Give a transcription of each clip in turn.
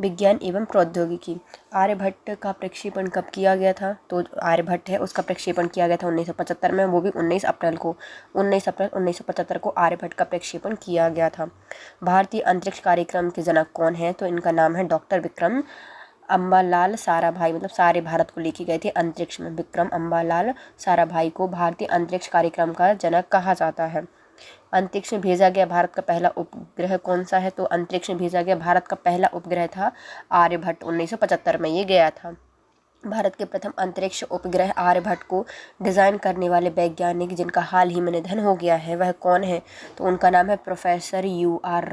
विज्ञान एवं प्रौद्योगिकी। आर्यभट्ट का प्रक्षेपण कब किया गया था? तो आर्यभट्ट है उसका प्रक्षेपण किया गया था 1975 में, वो भी 19 अप्रैल 1975 को आर्यभट्ट का प्रक्षेपण किया गया था। भारतीय अंतरिक्ष कार्यक्रम के जनक कौन है? तो इनका नाम है डॉक्टर विक्रम अम्बालाल साराभाई, मतलब सारे भारत को लेके गए थे अंतरिक्ष में। विक्रम अम्बालाल साराभाई को भारतीय अंतरिक्ष कार्यक्रम का जनक कहा जाता है। अंतरिक्ष में भेजा गया भारत का पहला उपग्रह कौन सा है? तो अंतरिक्ष में भेजा गया भारत का पहला उपग्रह था आर्यभट्ट, 1975 में ये गया था। भारत के प्रथम अंतरिक्ष उपग्रह आर्यभट्ट को डिज़ाइन करने वाले वैज्ञानिक जिनका हाल ही में निधन हो गया है वह कौन है? तो उनका नाम है प्रोफेसर यू आर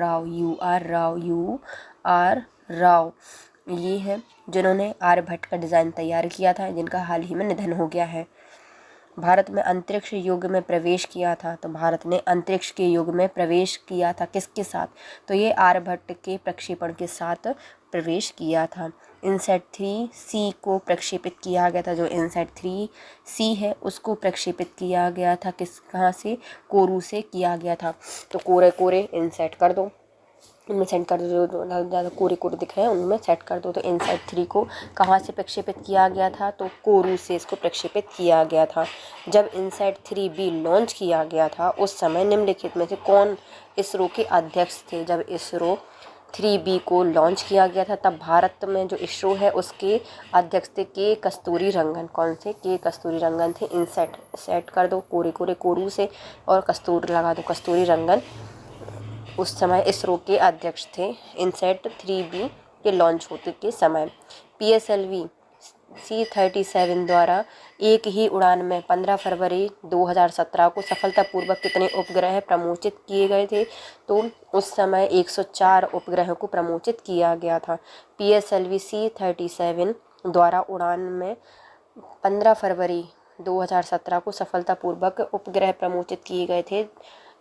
राव। ये है जिन्होंने आर्यभट्ट का डिज़ाइन तैयार किया था, जिनका हाल ही में निधन हो गया है। भारत में अंतरिक्ष युग में प्रवेश किया था, तो भारत ने अंतरिक्ष के युग में प्रवेश किया था किसके साथ? तो ये आर्यभट्ट के प्रक्षेपण के साथ प्रवेश किया था। इनसैट 3C को प्रक्षेपित किया गया था। जो इनसैट 3C है उसको प्रक्षेपित किया गया था कहाँ से? कोरू से किया गया था। तो कोरे इनसैट कर दो, उनमें सेंड कर दो, जो ज़्यादा कोरे दिख रहे हैं उनमें सेट कर दो। तो इनसैट 3 को कहाँ से प्रक्षेपित किया गया था? तो कोरू से इसको प्रक्षेपित किया गया था। जब इनसैट 3B लॉन्च किया गया था उस समय निम्नलिखित में से कौन इसरो के अध्यक्ष थे? जब इसरो 3B को लॉन्च किया गया था तब भारत में जो इसरो है उसके अध्यक्ष थे के कस्तूरी रंगन। कौन से? के कस्तूरी रंगन थे। इनसैट सेट कर दो कोरू से और कस्तूरी लगा दो, कस्तूरी रंगन उस समय इसरो के अध्यक्ष थे इनसैट 3B के लॉन्च होते के समय। PSLV C-37 द्वारा एक ही उड़ान में 15 फरवरी 2017 को सफलतापूर्वक कितने उपग्रह प्रमोचित किए गए थे? तो उस समय 104 उपग्रहों को प्रमोचित किया गया था। PSLV C-37 द्वारा उड़ान में 15 फरवरी 2017 को सफलतापूर्वक उपग्रह प्रमोचित किए गए थे,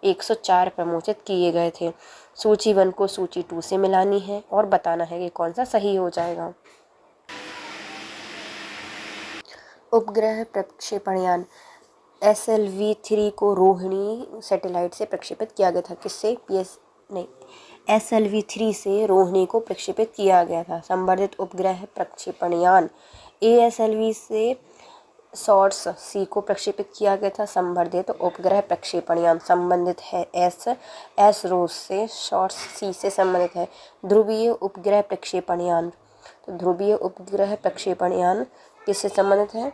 104 प्रमोचित किए गए थे। सूची 1 को सूची 2 से मिलानी है और बताना है कि कौन सा सही हो जाएगा। उपग्रह प्रक्षेपण यान SLV-3 को रोहिणी सैटेलाइट से प्रक्षेपित किया गया था। किससे? SLV-3 से रोहिणी को प्रक्षेपित किया गया था। संवर्धित उपग्रह प्रक्षेपण यान ASLV से शॉर्ट्स C को प्रक्षेपित किया गया था। संवर्धित उपग्रह प्रक्षेपण यान संबंधित है एसरोस से, शॉर्ट्स C से संबंधित है। ध्रुवीय उपग्रह प्रक्षेपण यान, तो ध्रुवीय उपग्रह प्रक्षेपण यान किससे संबंधित है?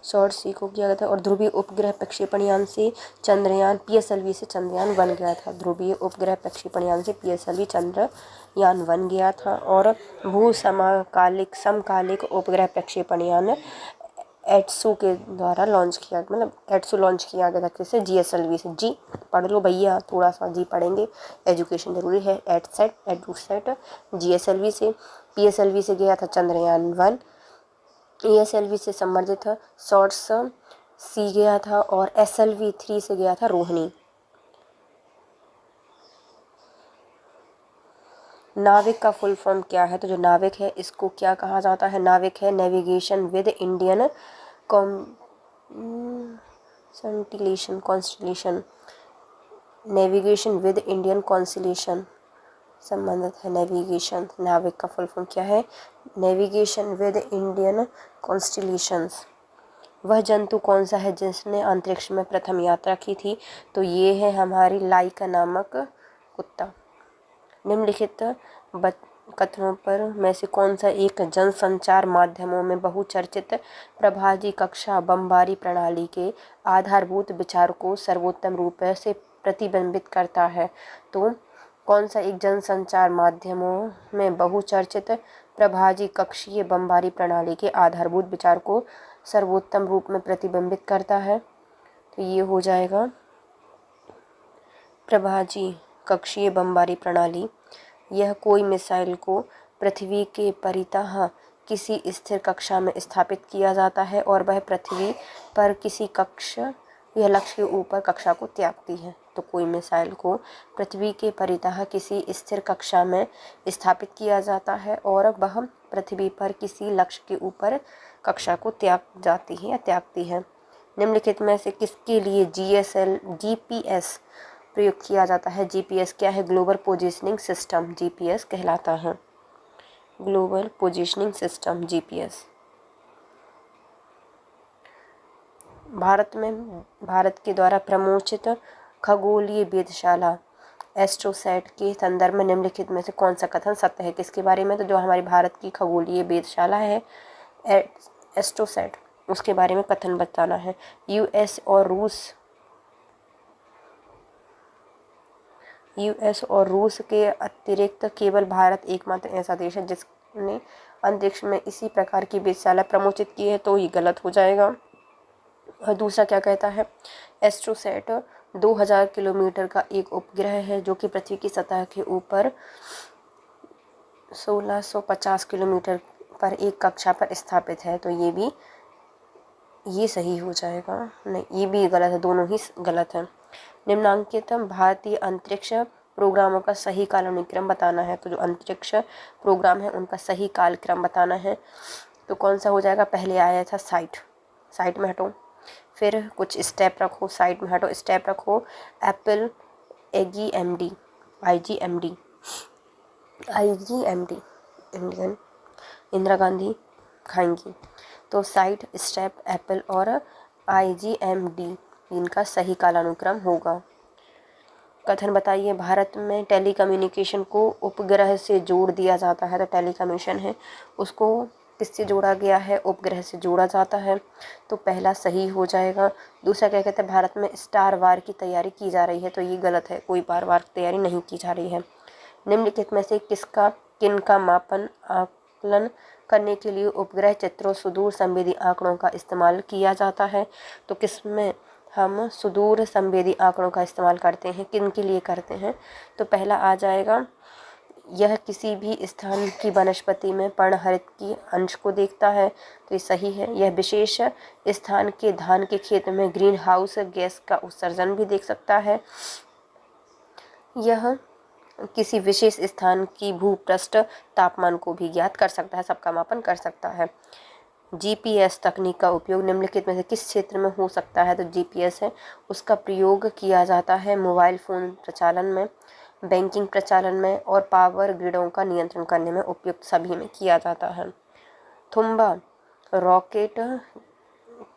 शॉर्ट C को किया गया था। और ध्रुवीय उपग्रह प्रक्षेपण यान से चंद्रयान PSLV से चंद्रयान बन गया था। ध्रुवीय उपग्रह प्रक्षेपण यान से PSLV चंद्रयान बन गया था। और भू समकालिक उपग्रह प्रक्षेपण यान एट्सू के द्वारा लॉन्च किया, मतलब एट्सू लॉन्च किया गया था। किससे? GSLV से। जी पढ़ लो भैया, थोड़ा सा जी पढ़ेंगे, एजुकेशन जरूरी है। एडूसेट GSLV से। PSLV से गया था चंद्रयान 1। ASLV से संबंधित था शॉर्ट्स C गया था। और SLV-3 से गया था रोहिणी। नाविक का फुल फॉर्म क्या है? तो जो नाविक है इसको क्या कहा जाता है? नाविक है navigation with Indian constellation, navigation with Indian constellation संबंधित है। नेविगेशन, नाविक का फुल फॉर्म क्या है? Navigation with Indian constellations. वह जंतु कौन सा है जिसने अंतरिक्ष में प्रथम यात्रा की थी? तो ये है हमारी लाइका नामक कुत्ता। निम्नलिखित कथनों पर में से कौन सा एक जनसंचार माध्यमों में बहुचर्चित प्रभाजी कक्षा बमबारी प्रणाली के आधारभूत विचार को सर्वोत्तम रूप से प्रतिबिंबित करता है? तो कौन सा एक जनसंचार माध्यमों में बहुचर्चित प्रभाजी कक्षीय बमबारी प्रणाली के आधारभूत विचार को सर्वोत्तम रूप में प्रतिबिंबित करता है? तो ये हो जाएगा प्रभाजी कक्षीय बमबारी प्रणाली। यह कोई मिसाइल को पृथ्वी के परितः किसी स्थिर कक्षा में स्थापित किया जाता है और वह पृथ्वी पर किसी यह लक्ष्य के ऊपर कक्षा को त्यागती है। तो कोई मिसाइल को पृथ्वी के परितः किसी स्थिर कक्षा में स्थापित किया जाता है और वह पृथ्वी पर किसी लक्ष्य के ऊपर कक्षा को त्याग जाती है या त्यागती है। निम्नलिखित में से किसके लिए GPS प्रयोग किया जाता है? GPS क्या है? ग्लोबल पोजिशनिंग सिस्टम GPS कहलाता है। Global positioning system GPS. Bharat के द्वारा प्रमोचित खगोलीय वेधशाला एस्ट्रोसैट के संदर्भ में निम्नलिखित में से कौन सा कथन सत्य है? किसके बारे में? तो जो हमारी भारत की खगोलीय वेधशाला है एस्ट्रोसैट, उसके बारे में कथन बताना है। यूएस और रूस के अतिरिक्त केवल भारत एकमात्र ऐसा देश है जिसने अंतरिक्ष में इसी प्रकार की वेधशाला प्रमोचित की है, तो ये गलत हो जाएगा। और दूसरा क्या कहता है? एस्ट्रोसैट 2000 किलोमीटर का एक उपग्रह है जो कि पृथ्वी की सतह के ऊपर 1650 किलोमीटर पर एक कक्षा पर स्थापित है, तो ये सही हो जाएगा। नहीं, ये भी गलत है, दोनों ही गलत है। निम्नांकित भारतीय अंतरिक्ष प्रोग्रामों का सही कालानुक्रम बताना है। तो जो अंतरिक्ष प्रोग्राम है उनका सही कालक्रम बताना है, तो कौन सा हो जाएगा? पहले आया था साइट में हटो, फिर कुछ स्टेप रखो, साइट में हटो, स्टेप रखो। एप्पल आईजीएमडी इंडियन इंदिरा गांधी खाएंगी, तो साइट, स्टेप, एप्पल और आईजीएमडी इनका सही कालानुक्रम होगा। कथन बताइए, भारत में टेलीकम्युनिकेशन को उपग्रह से जोड़ दिया जाता है। तो टेलीकम्युनिकेशन है उसको किससे जोड़ा गया है? उपग्रह से जोड़ा जाता है, तो पहला सही हो जाएगा। दूसरा क्या कहते हैं? भारत में स्टार वार की तैयारी की जा रही है, तो ये गलत है, कोई वार की तैयारी नहीं की जा रही है। निम्नलिखित में से किनका मापन आकलन करने के लिए उपग्रह चित्रों सुदूर संवेदी आंकड़ों का इस्तेमाल किया जाता है? तो किसमें हम सुदूर संवेदी आंकड़ों का इस्तेमाल करते हैं, किन के लिए करते हैं? तो पहला आ जाएगा, यह किसी भी स्थान की वनस्पति में पर्णहरित की अंश को देखता है, तो ये सही है। यह विशेष स्थान के धान के खेत में ग्रीन हाउस गैस का उत्सर्जन भी देख सकता है। यह किसी विशेष स्थान की भूपृष्ठ तापमान को भी ज्ञात कर सकता है, सबका मापन कर सकता है। जीपीएस तकनीक का उपयोग निम्नलिखित में से किस क्षेत्र में हो सकता है? तो जीपीएस है उसका प्रयोग किया जाता है मोबाइल फ़ोन प्रचालन में, बैंकिंग प्रचालन में और पावर ग्रिडों का नियंत्रण करने में उपयुक्त सभी में किया जाता है। थुम्बा रॉकेट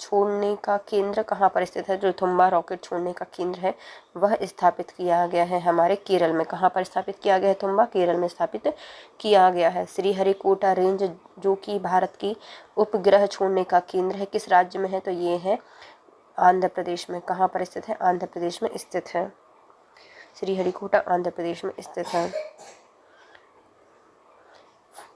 छोड़ने का केंद्र कहाँ पर स्थित है? जो थुम्बा रॉकेट छोड़ने का केंद्र है वह स्थापित किया गया है हमारे केरल में। कहाँ पर स्थापित किया गया है? थुम्बा केरल में स्थापित किया गया है। श्रीहरिकोटा रेंज जो कि भारत की उपग्रह छोड़ने का केंद्र है किस राज्य में है? तो ये है आंध्र प्रदेश में। कहाँ पर स्थित है? आंध्र प्रदेश में स्थित है। श्रीहरिकोटा आंध्र प्रदेश में स्थित है।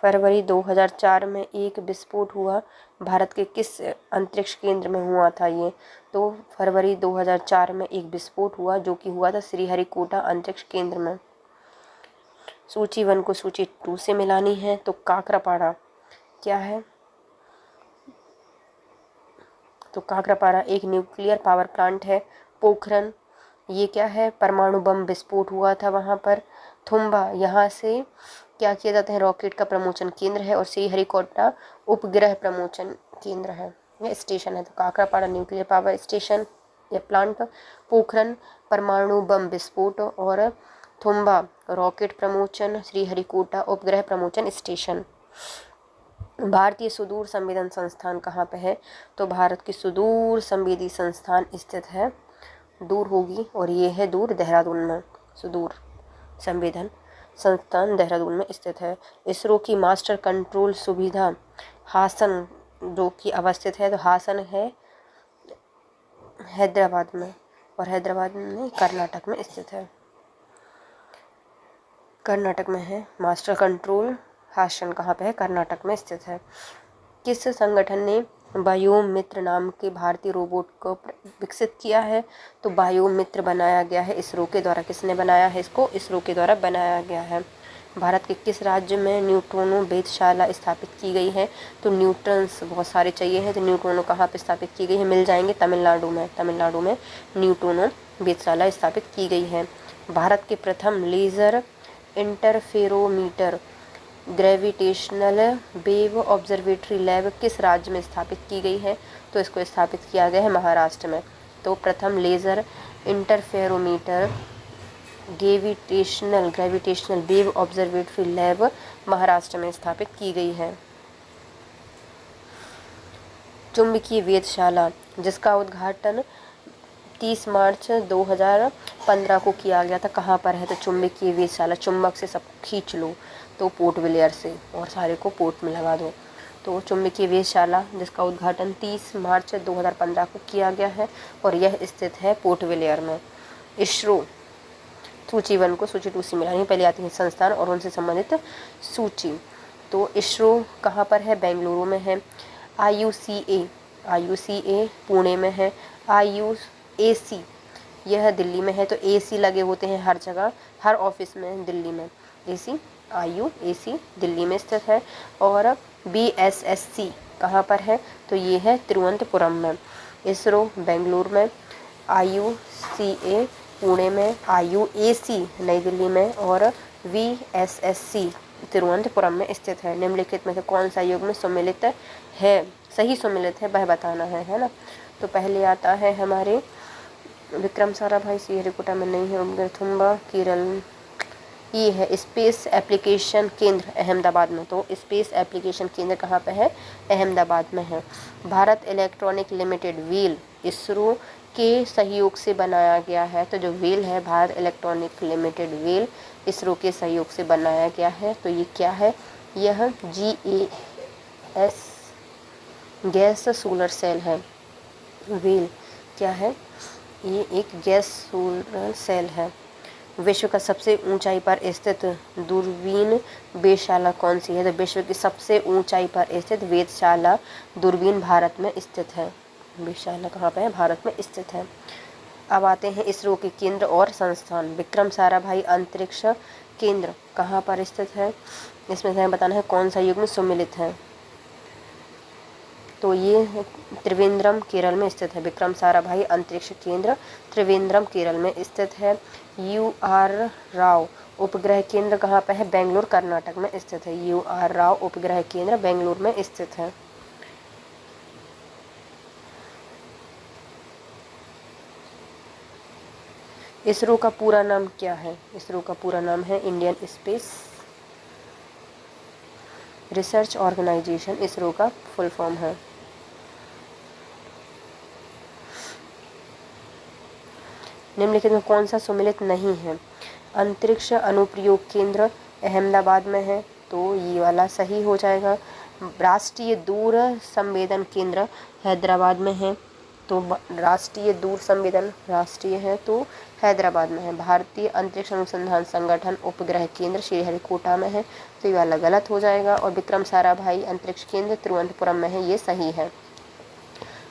फरवरी 2004 में एक विस्फोट हुआ, भारत के किस अंतरिक्ष केंद्र में हुआ था ये? तो फरवरी 2004 में एक विस्फोट हुआ जो कि हुआ था श्रीहरिकोटा अंतरिक्ष केंद्र में। सूची 1 को सूची 2 से मिलानी है, तो काकरापाड़ा क्या है? तो काकरापाड़ा एक न्यूक्लियर पावर प्लांट है। पोखरन ये क्या है? परमाणु बम विस्फोट हुआ था वहाँ पर। थुम्बा यहाँ से क्या किया जाता है? रॉकेट का प्रमोचन केंद्र है। और श्रीहरिकोटा उपग्रह प्रमोचन केंद्र है, यह स्टेशन है। तो काकरापाड़ा न्यूक्लियर पावर स्टेशन या प्लांट, पोखरन परमाणु बम विस्फोट और थुम्बा रॉकेट प्रमोचन, श्रीहरिकोटा उपग्रह प्रमोचन स्टेशन। भारतीय सुदूर संवेदन संस्थान कहाँ पे है? तो भारत की सुदूर संवेदी संस्थान स्थित है, दूर होगी, और ये है दूर देहरादून में। सुदूर संवेदन संस्थान देहरादून में स्थित है। इसरो की मास्टर कंट्रोल सुविधा हासन जो कि अवस्थित है, तो हासन है हैदराबाद में, और हैदराबाद में कर्नाटक में स्थित है। कर्नाटक में है मास्टर कंट्रोल हासन। कहाँ पे है? कर्नाटक में स्थित है। किस संगठन ने बायोमित्र नाम के भारतीय रोबोट को विकसित किया है? तो बायोमित्र बनाया गया है इसरो के द्वारा। किसने बनाया है इसको? इसरो के द्वारा बनाया गया है। भारत के किस राज्य में न्यूट्रोनो वेधशाला स्थापित की गई है? तो न्यूट्रॉन्स बहुत सारे चाहिए हैं, तो न्यूट्रोनो कहाँ पे स्थापित की गई है? मिल जाएंगे तमिलनाडु में। तमिलनाडु में न्यूट्रोनो वेधशाला स्थापित की गई है। भारत के प्रथम laser interferometer gravitational wave observatory lab किस राज्य में स्थापित की गई है? तो इसको स्थापित किया गया है महाराष्ट्र में। तो प्रथम laser interferometer gravitational wave observatory lab Maharashtra में स्थापित की गई है। चुंबकीय वेधशाला, जिसका उद्घाटन 30 मार्च 2015 को किया गया था, कहाँ पर है? तो चुंबकीय वेधशाला, चुंबक से सब खींच लो तो पोर्ट ब्लेयर से, और सारे को पोर्ट में लगा दो। तो चुंबकीय वेधशाला जिसका उद्घाटन 30 मार्च 2015 को किया गया है और यह स्थित है पोर्ट ब्लेयर में। इसरो, सूची 1 को सूची 2 से मिलानी, पहले आती है संस्थान और उनसे संबंधित सूची। तो इसरो कहाँ पर है? बेंगलुरु में है। IUCA पुणे में है। IUAC यह दिल्ली में है। तो AC लगे होते हैं हर जगह, हर ऑफिस में दिल्ली में। IUAC दिल्ली में स्थित है। और BSSC कहाँ पर है? तो ये है तिरुवनंतपुरम में। इसरो बेंगलुरु में, IUCA पुणे में, IUAC नई दिल्ली में और VSSC तिरुवनंतपुरम में स्थित है। निम्नलिखित में से कौन सा युग में सम्मिलित है, सही सम्मिलित है, वह बताना है ना। तो पहले आता है हमारे विक्रम साराभाई, श्रीहरिकोटा में नहीं है, उमगरथुम्बा केरल, ये है स्पेस एप्लीकेशन केंद्र अहमदाबाद में। तो स्पेस एप्लीकेशन केंद्र कहाँ पे है? अहमदाबाद में है। Bharat electronic limited wheel ISRO के सहयोग से बनाया गया है। तो जो व्हील है Bharat electronic limited wheel ISRO के सहयोग से बनाया गया है। तो ये क्या है? यह GAS गैस सोलर सेल है। व्हील क्या है? ये एक गैस सोलर सेल है। विश्व का सबसे ऊंचाई पर स्थित दूरबीन वेधशाला कौन सी है? तो विश्व की सबसे ऊंचाई पर स्थित वेधशाला दूरबीन भारत में स्थित है। वेधशाला कहाँ पे है? भारत में स्थित है। अब आते हैं इसरो के केंद्र और संस्थान। विक्रम साराभाई अंतरिक्ष केंद्र कहाँ पर स्थित है? इसमें हमें बताना है कौन सा युग में सम्मिलित है। तो ये त्रिवेंद्रम केरल में स्थित है। विक्रम साराभाई अंतरिक्ष केंद्र त्रिवेंद्रम केरल में स्थित है। UR राव उपग्रह केंद्र कहाँ पे है? बेंगलुरु कर्नाटक में स्थित है। UR राव उपग्रह केंद्र बेंगलुरु में स्थित है। इसरो का पूरा नाम क्या है? इसरो का पूरा नाम है Indian space research organisation, ISRO का फुल फॉर्म है। निम्नलिखित में कौन सा सम्मिलित नहीं है? अंतरिक्ष अनुप्रयोग केंद्र अहमदाबाद में है, तो ये वाला सही हो जाएगा। राष्ट्रीय दूर संवेदन केंद्र हैदराबाद में है, तो राष्ट्रीय दूर संवेदन राष्ट्रीय है तो हैदराबाद में है। भारतीय अंतरिक्ष अनुसंधान संगठन उपग्रह केंद्र श्रीहरिकोटा में है, तो ये वाला गलत हो जाएगा। और विक्रम साराभाई अंतरिक्ष केंद्र तिरुवनंतपुरम में है, ये सही है।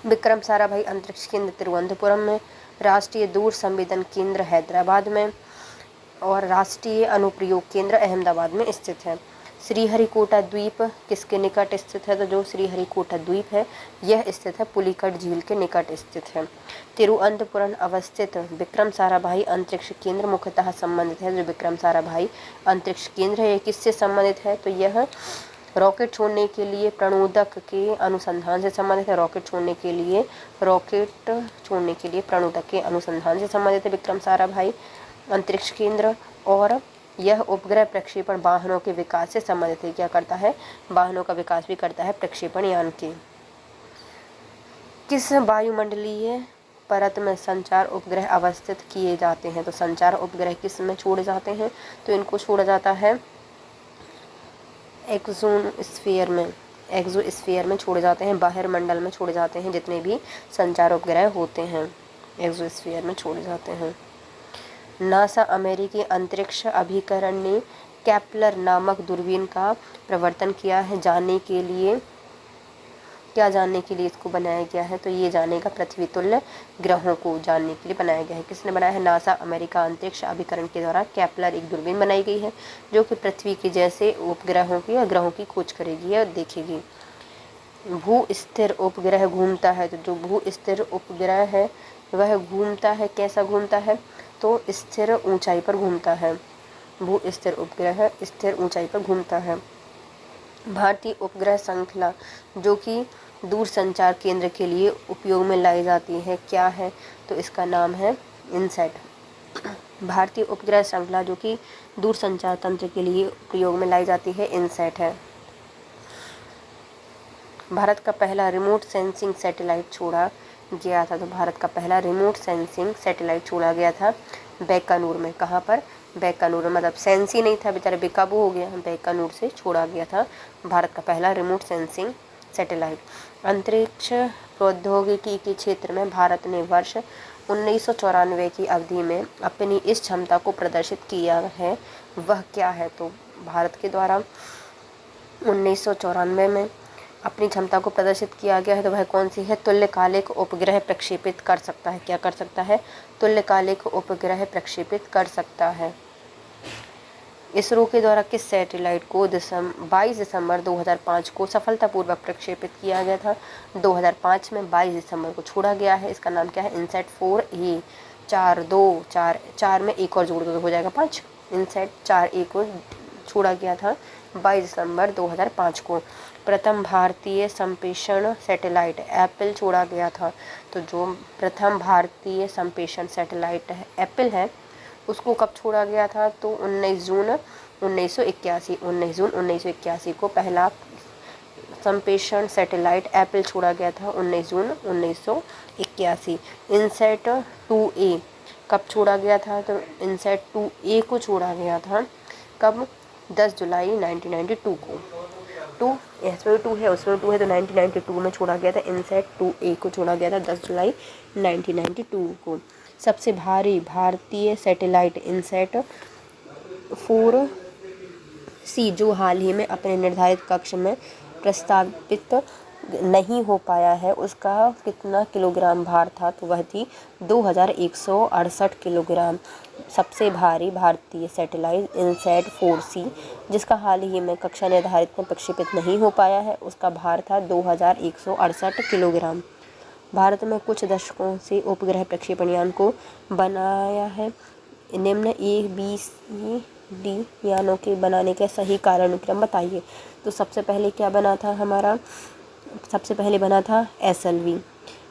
विक्रम साराभाई अंतरिक्ष केंद्र तिरुवनंतपुरम में, राष्ट्रीय दूर संवेदन केंद्र हैदराबाद में और राष्ट्रीय अनुप्रयोग केंद्र अहमदाबाद में स्थित है। श्रीहरिकोटा द्वीप किसके निकट स्थित है? तो जो श्रीहरिकोटा द्वीप है यह स्थित है पुलिकट झील के निकट स्थित है। तिरुवनंतपुरम अवस्थित विक्रम साराभाई अंतरिक्ष केंद्र मुख्यतः संबंधित है। जो विक्रम साराभाई अंतरिक्ष केंद्र है, यह किससे संबंधित है? तो यह रॉकेट छोड़ने के लिए प्रणोदक के अनुसंधान से संबंधित है। रॉकेट छोड़ने के लिए प्रणोदक के अनुसंधान से संबंधित है विक्रम साराभाई अंतरिक्ष केंद्र। और यह उपग्रह प्रक्षेपण वाहनों के विकास से संबंधित है। क्या करता है? वाहनों का विकास भी करता है प्रक्षेपण यान के। किस वायुमंडलीय परत में संचार उपग्रह अवस्थित किए जाते हैं? तो संचार उपग्रह किस में छोड़े जाते हैं? तो इनको छोड़ा जाता है एक्सोस्फीयर में छोड़े जाते हैं, बाहर मंडल में छोड़े जाते हैं। जितने भी संचार उपग्रह होते हैं एक्सोस्फीयर में छोड़े जाते हैं। नासा अमेरिकी अंतरिक्ष अभिकरण ने केपलर नामक दूरबीन का प्रवर्तन किया है। जानने के लिए इसको बनाया गया है? तो ये जानेगा पृथ्वी तुल्य ग्रहों को जानने के लिए बनाया गया है। किसने बनाया है? नासा अमेरिका अंतरिक्ष अभिकरण के द्वारा केपलर एक दूरबीन बनाई गई है जो कि पृथ्वी के जैसे उपग्रहों की या ग्रहों की खोज करेगी और देखेगी। भू स्थिर उपग्रह घूमता है, तो जो भू स्थिर उपग्रह है वह घूमता है, कैसा घूमता है? तो स्थिर ऊंचाई पर घूमता है। भू स्थिर उपग्रह स्थिर ऊंचाई पर घूमता है। भारतीय उपग्रह श्रृंखला जो कि दूर संचार केंद्र के लिए उपयोग में लाई जाती है क्या है? तो इसका नाम है इनसैट। भारतीय उपग्रह श्रृंखला जो कि दूरसंचार तंत्र के लिए प्रयोग में लाई जाती है, इनसैट है। भारत का पहला रिमोट सेंसिंग सैटेलाइट छोड़ा गया था, तो भारत का पहला रिमोट सेंसिंग सैटेलाइट छोड़ा गया था बीकानेर में। कहाँ पर? बीकानेर। मतलब सेंस ही नहीं था, बेचारा बेकाबू हो गया, बीकानेर से छोड़ा गया था भारत का पहला रिमोट सेंसिंग सैटेलाइट। अंतरिक्ष प्रौद्योगिकी के क्षेत्र में भारत ने वर्ष 1994 की अवधि में अपनी इस क्षमता को प्रदर्शित किया है, वह क्या है? तो भारत के द्वारा 1994 में अपनी क्षमता को प्रदर्शित किया गया है, तो वह कौन सी है? तुल्यकालिक उपग्रह प्रक्षेपित कर सकता है। क्या कर सकता है? तुल्यकालिक उपग्रह प्रक्षेपित कर सकता है। इसरो के द्वारा किस सैटेलाइट को 22 दिसंबर 2005 को सफलतापूर्वक प्रक्षेपित किया गया था? 2005 में 22 दिसंबर को छोड़ा गया है। इसका नाम क्या है? INSAT 4A। 4 में एक और जोड़ दो तो हो जाएगा 5। इनसैट 4A को छोड़ा गया था 22 दिसंबर 2005 को। प्रथम भारतीय संप्रेषण सैटेलाइट एप्पल छोड़ा गया था, तो जो प्रथम भारतीय संप्रेषण सैटेलाइट है एप्पल है, उसको कब छोड़ा गया था? तो 19 जून 1981 को पहला संप्रेषण सैटेलाइट एप्पल छोड़ा गया था, 19 जून 1981। इनसैट 2A कब छोड़ा गया था? तो इनसैट 2A को छोड़ा गया था कब? 10 जुलाई 1992 को। इसमें 2 है, उसमें 2 है, तो 1992 में छोड़ा गया था। इनसैट 2A को छोड़ा गया था 10 जुलाई 1992 को। सबसे भारी भारतीय सैटेलाइट इनसैट 4C जो हाल ही में अपने निर्धारित कक्ष में प्रस्तावित नहीं हो पाया है, उसका कितना किलोग्राम भार था? तो वह थी 2168 किलोग्राम। सबसे भारी भारतीय सैटेलाइट इनसैट 4C जिसका हाल ही में कक्षा निर्धारित में प्रक्षेपित नहीं हो पाया है, उसका भार था 2168 किलोग्राम। भारत में कुछ दशकों से उपग्रह प्रक्षेपण यान को बनाया है। निम्न ABCD यानों के बनाने का सही कालानुक्रम बताइए। तो सबसे पहले क्या बना था हमारा? सबसे पहले बना था SLV,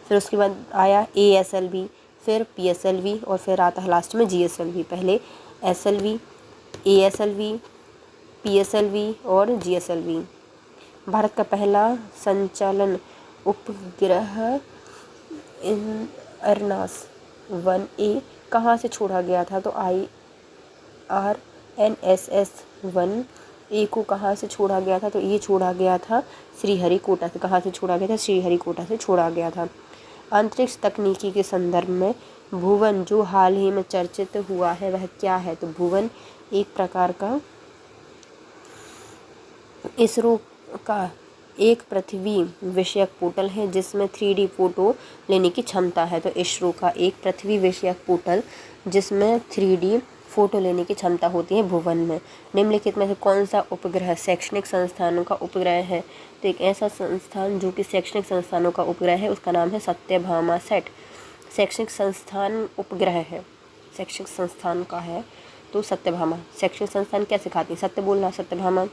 फिर उसके बाद आया ASLV, फिर PSLV और फिर आता है लास्ट में GSLV। पहले SLV, ASLV, PSLV और GSLV। भारत का पहला संचालन उपग्रह अरनास 1A कहाँ से छोड़ा गया था? तो IRNSS 1A को कहाँ से छोड़ा गया था? तो ये छोड़ा गया था श्रीहरिकोटा से। कहाँ से छोड़ा गया था? श्रीहरिकोटा से छोड़ा गया था। अंतरिक्ष तकनीकी के संदर्भ में भुवन जो हाल ही में चर्चित हुआ है वह क्या है? तो भुवन एक प्रकार का इसरो का एक पृथ्वी विषयक पोर्टल है जिसमें 3D फोटो लेने की क्षमता है। तो इसरो का एक पृथ्वी विषयक पोर्टल जिसमें 3D फोटो लेने की क्षमता होती है भुवन में। निम्नलिखित में से कौन सा उपग्रह शैक्षणिक संस्थानों का उपग्रह है? तो एक ऐसा संस्थान जो कि शैक्षणिक संस्थानों का उपग्रह है, उसका नाम है सत्यभामा सैट। शैक्षणिक संस्थान उपग्रह है, शैक्षणिक संस्थान का है तो सत्यभामा। शैक्षणिक संस्थान क्या सिखाती है? सत्य बोलना, सत्यभामा।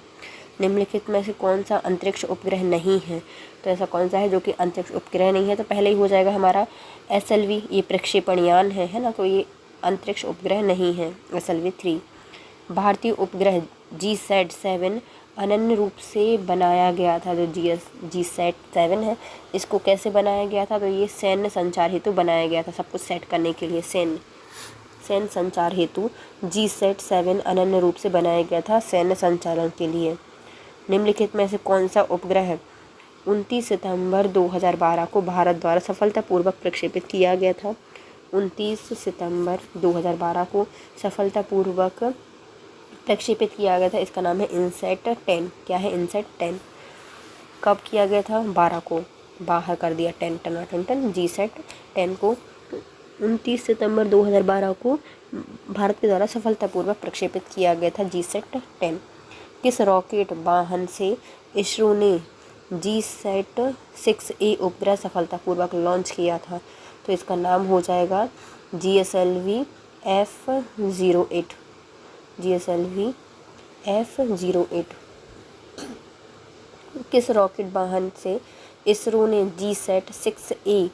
निम्नलिखित में से कौन सा अंतरिक्ष उपग्रह नहीं है? तो ऐसा कौन सा है जो कि अंतरिक्ष उपग्रह नहीं है? तो पहले ही हो जाएगा हमारा SLV, ये प्रक्षेपण यान है ना, तो ये अंतरिक्ष उपग्रह नहीं है। SLV 3। भारतीय उपग्रह GSAT 7 अनन्य रूप से बनाया गया था। जो GSAT 7 है, इसको कैसे बनाया गया था? तो ये सैन्य संचार हेतु बनाया गया था, सब कुछ सेट करने के लिए। सैन्य संचार हेतु GSAT 7 अनन्य रूप से बनाया गया था, सैन्य संचालन के लिए। निम्नलिखित में से कौन सा उपग्रह 29 सितंबर 2012 को भारत द्वारा सफलतापूर्वक प्रक्षेपित किया गया था? 29 सितंबर 2012 को सफलतापूर्वक प्रक्षेपित किया गया था, इसका नाम है इनसैट 10। क्या है? इनसैट 10। कब किया गया था? 12 को, बाहर कर दिया 10 टनाटन। GSAT 10 को 29 सितंबर 2012 को भारत के द्वारा सफलतापूर्वक प्रक्षेपित किया गया था GSAT 10। किस रॉकेट वाहन से इसरो ने GSAT 6A उपग्रह सफलतापूर्वक लॉन्च किया था? तो इसका नाम हो जाएगा GSLV F08। GSLV F08। किस रॉकेट वाहन से इसरो ने GSAT 6A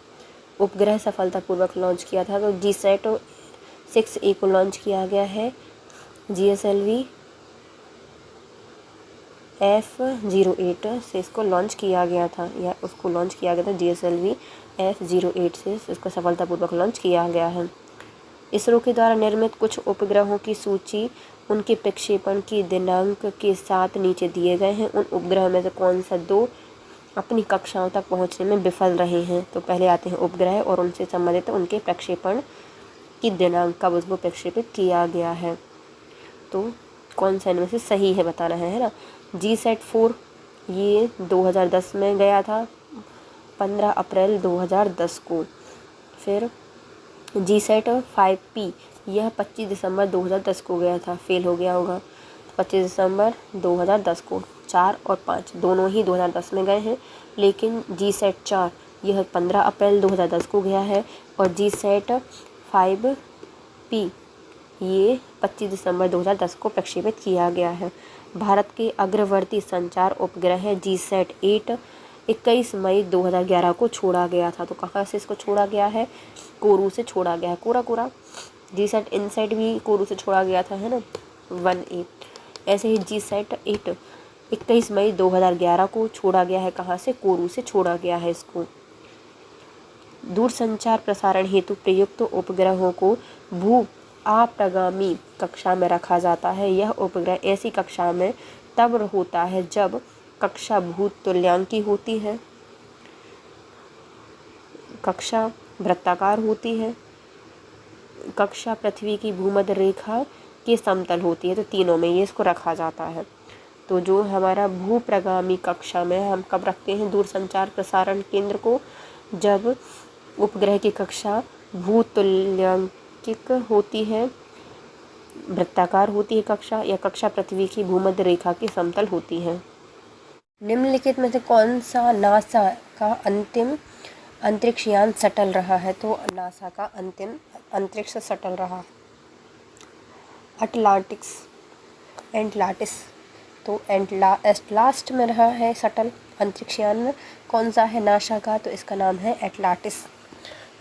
उपग्रह सफलतापूर्वक लॉन्च किया था? तो GSAT 6A को लॉन्च किया गया है। GSLV F08 से इसको लॉन्च किया गया था, या उसको लॉन्च किया गया था। GSLV F08 से इसको सफलतापूर्वक लॉन्च किया गया है। इसरो के द्वारा निर्मित कुछ उपग्रहों की सूची उनके प्रक्षेपण की दिनांक के साथ नीचे दिए गए हैं। उन उपग्रहों में से कौन सा 2 अपनी कक्षाओं तक पहुंचने में विफल रहे हैं? तो पहले आते हैं उपग्रह और उनसे संबंधित उनके प्रक्षेपण की दिनांक कब उसको प्रक्षेपित किया गया है। तो कौन सा इनमें से सही है बताना है ना। GSAT-4 ये 2010 में गया था, 15 अप्रैल 2010 को। फिर GSAT-5P यह 25 दिसंबर 2010 को गया था, फेल हो गया होगा। 25 दिसंबर 2010 को। 4 और 5 दोनों ही 2010 में गए हैं, लेकिन GSAT-4 यह 15 अप्रैल 2010 को गया है और GSAT-5P ये 25 दिसंबर 2010 को प्रक्षेपित किया गया है। भारत के अग्रवर्ती संचार उपग्रह GSAT-8 21 मई 2011 को छोड़ा गया था। तो कहाँ से इसको छोड़ा गया है? कोरू से छोड़ा गया है। कोरा GSAT इनसाइट भी कोरू से छोड़ा गया था, है ना, 1A। ऐसे ही GSAT-8 21 मई 2011 को छोड़ा गया है। कहाँ से? कोरू से छोड़ा गया है इसको। दूरसंचार प्रसारण हेतु प्रयुक्त उपग्रहों को भू अप्रगामी कक्षा में रखा जाता है। यह उपग्रह ऐसी कक्षा में तब होता है जब कक्षा भूतुल्यांकी होती है, कक्षा वृत्ताकार होती है, कक्षा पृथ्वी की भूमध्य रेखा के समतल होती है। तो तीनों में ये इसको रखा जाता है। तो जो हमारा भूप्रगामी कक्षा में हम कब रखते हैं दूरसंचार प्रसारण केंद्र को? जब उपग्रह की कक्षा भूतुल्यांकिक होती है, वृत्ताकार होती है कक्षा, या कक्षा पृथ्वी की भूमध्य रेखा के समतल होती है। निम्नलिखित में से कौन सा नासा का अंतिम अंतरिक्ष यान शटल रहा है? तो नासा का अंतिम अंतरिक्ष शटल रहा एटलांटिस। तो एटलास्ट में रहा है शटल अंतरिक्ष यान। कौन सा है नासा का? तो इसका नाम है एटलांटिस।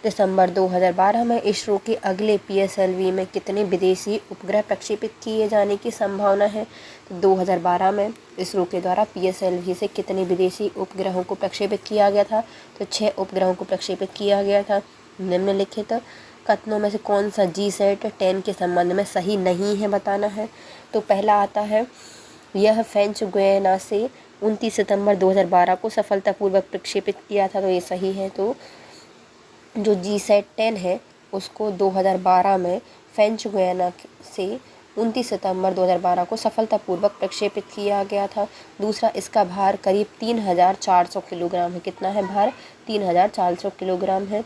दिसंबर 2012 में इसरो के अगले PSLV में कितने विदेशी उपग्रह प्रक्षेपित किए जाने की संभावना है? तो 2012 में इसरो के द्वारा PSLV से कितने विदेशी उपग्रहों को प्रक्षेपित किया गया था? तो 6 उपग्रहों को प्रक्षेपित किया गया था। निम्नलिखित कथनों में से कौन सा GSAT-10 के संबंध में सही नहीं है बताना है। तो पहला आता है, यह फ्रेंच गुयाना से 29 सितंबर 2012 को सफलतापूर्वक प्रक्षेपित किया था। तो ये सही है। तो जो GSAT-10 है उसको 2012 में फ्रेंच गुयाना से 29 सितंबर 2012 को सफलतापूर्वक प्रक्षेपित किया गया था। दूसरा, इसका भार करीब 3400 किलोग्राम है। कितना है भार? 3400 किलोग्राम है।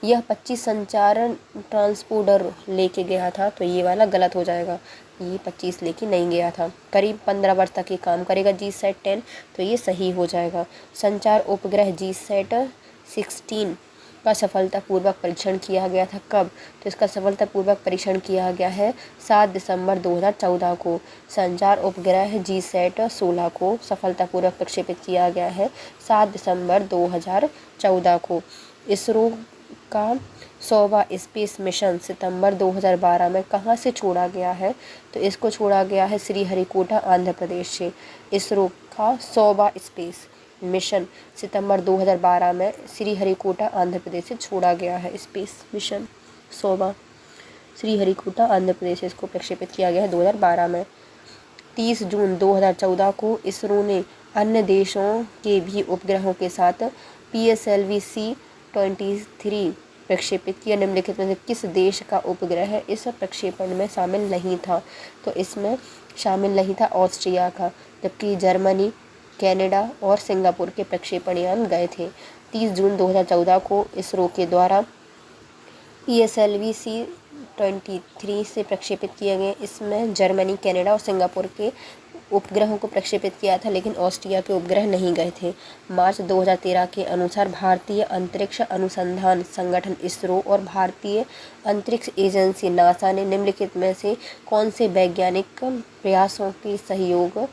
यह 25 संचार ट्रांसपोर्टर लेके गया था। तो ये वाला गलत हो जाएगा, ये 25 लेके नहीं गया था। करीब 15 वर्ष तक ये काम करेगा GSAT-10, तो ये सही हो जाएगा। संचार उपग्रह GSAT-16 का सफलतापूर्वक परीक्षण किया गया था। कब? तो इसका सफलतापूर्वक परीक्षण किया गया है 7 दिसंबर 2014 को। संचार उपग्रह GSAT-16 को सफलतापूर्वक प्रक्षेपित किया गया है 7 दिसंबर 2014 को। इसरो का 100वां स्पेस मिशन सितंबर 2012 में कहाँ से छोड़ा गया है? तो इसको छोड़ा गया है श्रीहरिकोटा आंध्र प्रदेश से। इसरो का 100वां स्पेस मिशन सितंबर 2012 में श्रीहरिकोटा आंध्र प्रदेश से छोड़ा गया है। स्पेस मिशन 100वां श्रीहरिकोटा आंध्र प्रदेश से इसको प्रक्षेपित किया गया है 2012 में। 30 जून 2014 को इसरो ने अन्य देशों के भी उपग्रहों के साथ PSLV-C-23 प्रक्षेपित किया। निम्नलिखित में से किस देश का उपग्रह इस प्रक्षेपण में शामिल नहीं था? तो इसमें शामिल नहीं था ऑस्ट्रिया का, जबकि जर्मनी, कनाडा और सिंगापुर के प्रक्षेपण यान गए थे। 30 जून 2014 को इसरो के द्वारा PSLV-C-23 से प्रक्षेपित किए गए। इसमें जर्मनी, कनाडा और सिंगापुर के उपग्रहों को प्रक्षेपित किया था, लेकिन ऑस्ट्रिया के उपग्रह नहीं गए थे। मार्च 2013 के अनुसार भारतीय अंतरिक्ष अनुसंधान संगठन इसरो और भारतीय अंतरिक्ष एजेंसी नासा ने निम्नलिखित में से कौन से वैज्ञानिक प्रयासों के सहयोग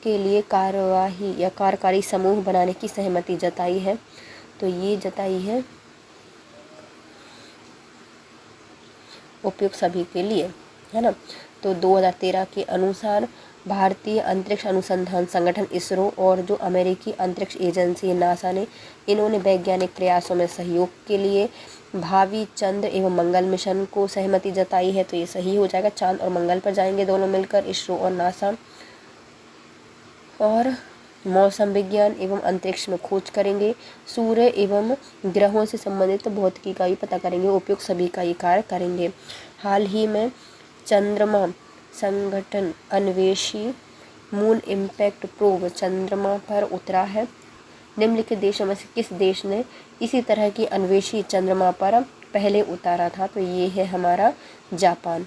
के लिए कार्यवाही या कार्यकारी समूह बनाने की सहमति जताई है? तो ये जताई है उपयुक्त सभी के लिए, है ना। तो 2013 के अनुसार भारतीय अंतरिक्ष अनुसंधान संगठन इसरो और जो अमेरिकी अंतरिक्ष एजेंसी नासा ने, इन्होंने वैज्ञानिक प्रयासों में सहयोग के लिए भावी चंद्र एवं मंगल मिशन को सहमति जताई है। तो ये सही हो जाएगा, चांद और मंगल पर जाएंगे दोनों मिलकर, इसरो और नासा। और मौसम विज्ञान एवं अंतरिक्ष में खोज करेंगे, सूर्य एवं ग्रहों से संबंधित भौतिकी का भी पता करेंगे, उपयुक्त सभी का ये कार्य करेंगे। हाल ही में चंद्रमा संगठन अन्वेषी मून इम्पैक्ट प्रोब चंद्रमा पर उतरा है। निम्नलिखित देशों में से किस देश ने इसी तरह की अन्वेषी चंद्रमा पर पहले उतारा था? तो ये है हमारा जापान।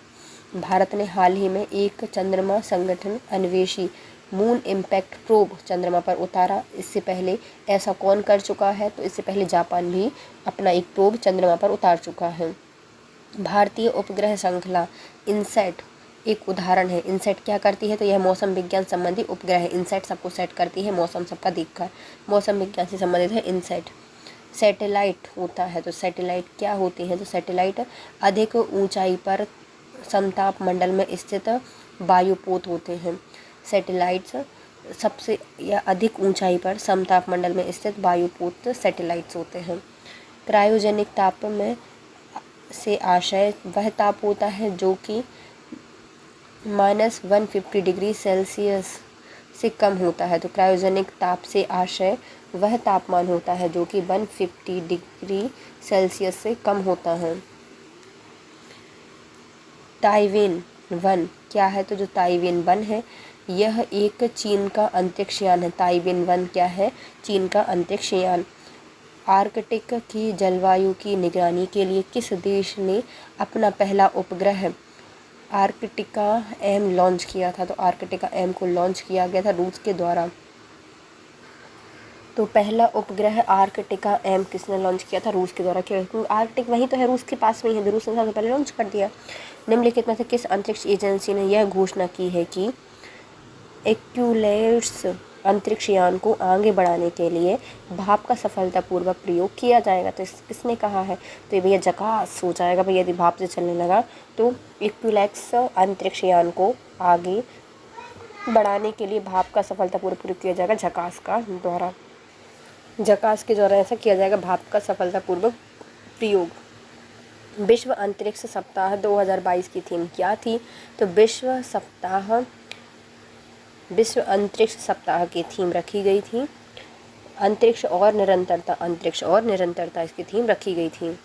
भारत ने हाल ही में एक चंद्रमा संगठन अन्वेषी मून इम्पैक्ट प्रोब चंद्रमा पर उतारा। इससे पहले ऐसा कौन कर चुका है? तो इससे पहले जापान भी अपना एक प्रोब चंद्रमा पर उतार चुका है। भारतीय उपग्रह श्रृंखला इनसैट एक उदाहरण है। इनसैट क्या करती है? तो यह मौसम विज्ञान संबंधी उपग्रह है। इनसैट सबको सेट करती है, मौसम सबका देखकर, मौसम विज्ञान से संबंधित है इनसैट। सैटेलाइट होता है, तो सैटेलाइट क्या होते हैं? तो सैटेलाइट अधिक ऊंचाई पर समताप मंडल में स्थित वायुपोत होते हैं। सैटेलाइट्स सबसे या अधिक ऊंचाई पर समताप मंडल में स्थित वायुपोत सैटेलाइट्स होते हैं। क्रायोजेनिक ताप में से आशय वह ताप होता है जो कि -150 डिग्री सेल्सियस से कम होता है। तो क्रायोजेनिक ताप से आशय वह तापमान होता है जो कि 150 डिग्री सेल्सियस से कम होता है। ताइवेन वन क्या है? तो जो ताइवेन वन है यह एक चीन का अंतरिक्ष यान है। ताइवेन वन क्या है? चीन का अंतरिक्ष यान। आर्कटिक की जलवायु की निगरानी के लिए किस देश ने अपना पहला उपग्रह आर्कटिका एम लॉन्च किया था? तो आर्कटिका एम को लॉन्च किया गया था रूस के द्वारा। तो पहला उपग्रह आर्कटिका एम किसने लॉन्च किया था? रूस के द्वारा। क्योंकि आर्कटिक वहीं तो है, रूस के पास में ही है, रूस ने सबसे पहले लॉन्च कर दिया। निम्नलिखित में से किस अंतरिक्ष एजेंसी ने यह घोषणा की है कि एक्यूलेट्स अंतरिक्ष यान को आगे बढ़ाने के लिए भाप का सफलतापूर्वक प्रयोग किया जाएगा? तो किसने कहा है? तो ये भैया जकास हो जाएगा भैया, यदि भाप से चलने लगा तो एक्यूलेट्स अंतरिक्ष यान को आगे बढ़ाने के लिए भाप का सफलतापूर्वक प्रयोग किया जाएगा, जकास का द्वारा, जकास के द्वारा ऐसा किया जाएगा, भाप का सफलतापूर्वक प्रयोग। विश्व अंतरिक्ष सप्ताह 2022 की थीम क्या थी? तो विश्व अंतरिक्ष सप्ताह की थीम रखी गई थी अंतरिक्ष और निरंतरता, अंतरिक्ष और निरंतरता इसकी थीम रखी गई थी।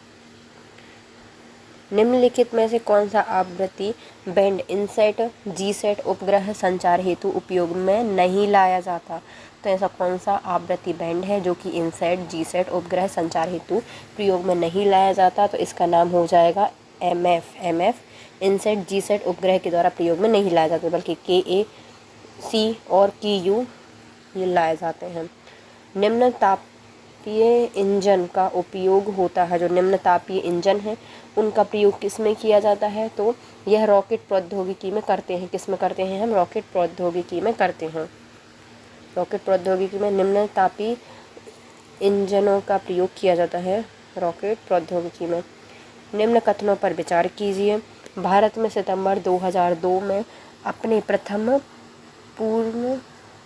निम्नलिखित में से कौन सा आवृत्ति बैंड इनसैट जीसैट उपग्रह संचार हेतु उपयोग में नहीं लाया जाता? तो ऐसा कौन सा आवृत्ति बैंड है जो कि इनसैट जीसैट उपग्रह संचार हेतु प्रयोग में नहीं लाया जाता? तो इसका नाम हो जाएगा एमएफ। इनसैट जीसैट उपग्रह के द्वारा प्रयोग में नहीं लाया जाता, बल्कि KA, C और KU ये लाए जाते हैं। निम्न तापीय इंजन का उपयोग होता है। जो निम्न तापीय इंजन है उनका प्रयोग किस में किया जाता है? तो यह रॉकेट प्रौद्योगिकी में करते हैं। किस में करते हैं? हम रॉकेट प्रौद्योगिकी में करते हैं। रॉकेट प्रौद्योगिकी में निम्न तापीय इंजनों का प्रयोग किया जाता है रॉकेट प्रौद्योगिकी में। निम्न कथनों पर विचार कीजिए। भारत में सितंबर 2002 में अपने प्रथम पूर्ण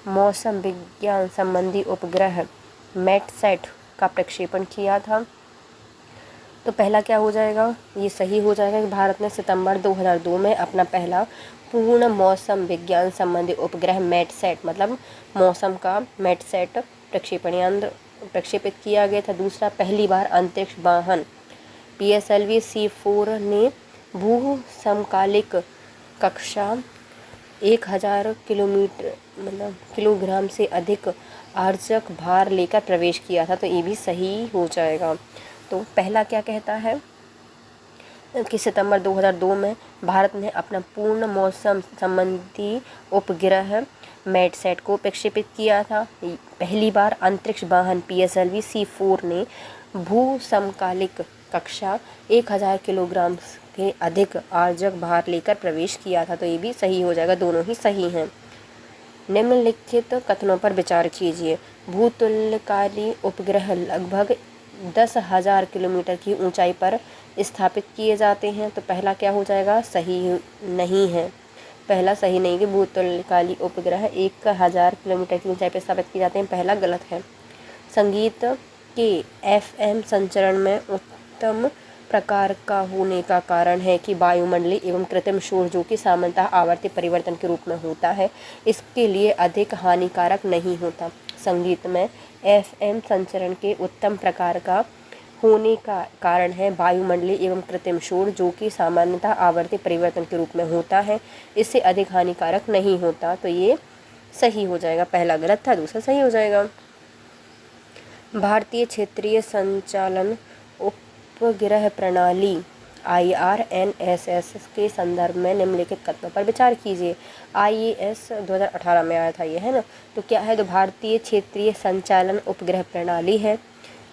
मौसम विज्ञान संबंधी उपग्रह मैटसैट का प्रक्षेपण किया था। तो पहला क्या हो जाएगा? ये सही हो जाएगा कि भारत ने सितंबर 2002 में अपना पहला पूर्ण मौसम विज्ञान संबंधी उपग्रह मैटसैट, मतलब मौसम का मैटसैट प्रक्षेपण यंत्र प्रक्षेपित किया गया था। दूसरा, पहली बार अंतरिक्ष वाहन PSLV C4 ने भू समकालिक कक्षा 1000 किलोग्राम से अधिक आर्जक भार लेकर प्रवेश किया था। तो ये भी सही हो जाएगा। तो पहला क्या कहता है कि सितंबर 2002 में भारत ने अपना पूर्ण मौसम संबंधी उपग्रह मैटसैट को प्रक्षेपित किया था। पहली बार अंतरिक्ष वाहन PSLV C4 ने भू समकालिक कक्षा 1000 किलोग्राम के अधिक आर्जक भार लेकर प्रवेश किया था। तो ये भी सही हो जाएगा, दोनों ही सही हैं। निम्नलिखित कथनों पर विचार कीजिए। भूतुल्यकारी उपग्रह लगभग 10,000 किलोमीटर की ऊंचाई पर स्थापित किए जाते हैं। तो पहला क्या हो जाएगा, सही नहीं है, पहला सही नहीं कि भूतुल्यकाली उपग्रह 1,000 किलोमीटर की ऊंचाई पर स्थापित किए जाते हैं, पहला गलत है। संगीत के FM संचरण में उत्तम प्रकार का होने का कारण है कि वायुमंडलीय एवं कृत्रिम शोर जो कि सामान्यतः आवर्ती परिवर्तन के रूप में होता है, इसके लिए अधिक हानिकारक नहीं होता। संगीत में FM संचरण के उत्तम प्रकार का होने का कारण है वायुमंडलीय एवं कृत्रिम शोर जो कि सामान्यतः आवर्ती परिवर्तन के रूप में होता है, इससे अधिक हानिकारक नहीं होता। तो ये सही हो जाएगा, पहला गलत था, दूसरा सही हो जाएगा। भारतीय क्षेत्रीय संचालन उपग्रह प्रणाली IRNSS के संदर्भ में निम्नलिखित कथनों पर विचार कीजिए। IAS 2018 में आया था ये, है ना। तो क्या है, तो भारतीय क्षेत्रीय संचालन उपग्रह प्रणाली है।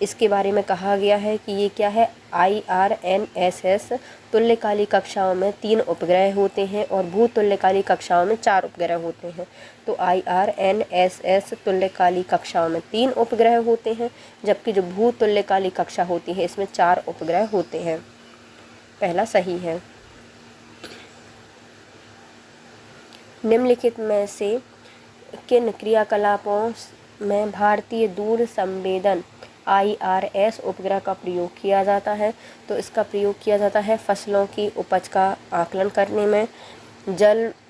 इसके बारे में कहा गया है कि ये क्या है, IRNSS तुल्यकाली कक्षाओं में 3 उपग्रह होते हैं और भूतुल्यकाली कक्षाओं में 4 उपग्रह होते हैं। तो IRNSS तुल्यकाली कक्षाओं में 3 उपग्रह होते हैं, जबकि जो भूतुल्यकाली कक्षा होती है इसमें 4 उपग्रह होते हैं, पहला सही है। निम्नलिखित में से किन क्रियाकलापों में भारतीय दूर संवेदन IRS उपग्रह का प्रयोग किया जाता है? तो इसका प्रयोग किया जाता है फसलों की उपज का आकलन करने में,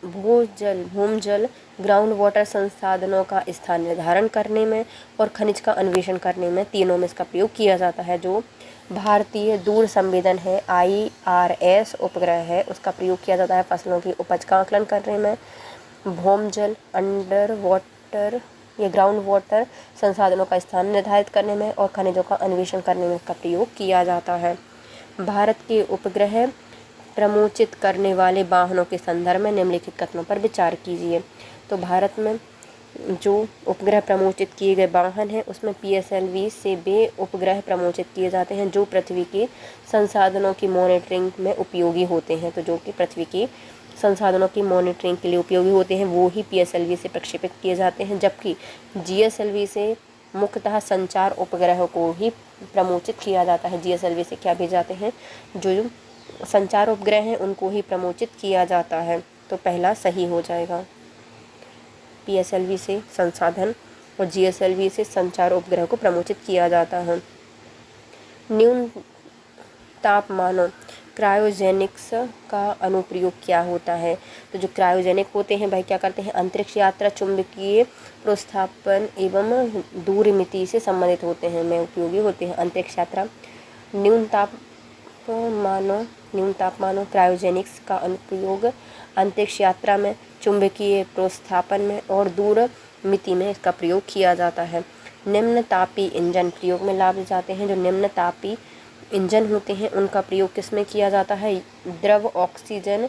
भूजल ग्राउंड वाटर संसाधनों का स्थान निर्धारण करने में और खनिज का अन्वेषण करने में, तीनों में इसका प्रयोग किया जाता है। जो भारतीय दूर संवेदन है IRS उपग्रह है, उसका प्रयोग किया जाता है फसलों की उपज का आकलन करने में, भूजल अंडर वाटर या ग्राउंड वाटर संसाधनों का स्थान निर्धारित करने में और खनिजों का अन्वेषण करने में इसका प्रयोग किया जाता है। भारत के उपग्रह प्रमोचित करने वाले वाहनों के संदर्भ में निम्नलिखित कथनों पर विचार कीजिए। तो भारत में जो उपग्रह प्रमोचित किए गए वाहन हैं उसमें PSLV से वे उपग्रह प्रमोचित किए जाते हैं जो पृथ्वी के संसाधनों की मॉनिटरिंग में उपयोगी होते हैं। तो जो कि पृथ्वी के संसाधनों की मॉनिटरिंग के लिए उपयोगी होते हैं वो ही PSLV से प्रक्षेपित किए जाते हैं, जबकि GSLV से मुख्यतः संचार उपग्रह को ही प्रमोचित किया जाता है। GSLV से क्या भेजे जाते हैं, जो संचार उपग्रह हैं उनको ही प्रमोचित किया जाता है। तो पहला सही हो जाएगा, PSLV से संसाधन और GSLV से संचार उपग्रह को प्रमोचित किया जाता है। न्यून तापमानों क्रायोजेनिक्स का अनुप्रयोग क्या होता है? तो जो क्रायोजेनिक होते हैं भाई क्या करते हैं, अंतरिक्ष यात्रा, चुंबकीय प्रोत्स्थापन एवं दूरमिति से संबंधित होते हैं, में उपयोगी होते हैं। अंतरिक्ष यात्रा, न्यून तापमानों क्रायोजेनिक्स का अनुप्रयोग अंतरिक्ष यात्रा में, चुंबकीय प्रोत्स्थापन में और दूर मिति में इसका प्रयोग किया जाता है। निम्न तापी इंजन प्रयोग में लाए जाते हैं। जो निम्न तापी इंजन होते हैं उनका प्रयोग किसमें किया जाता है, द्रव ऑक्सीजन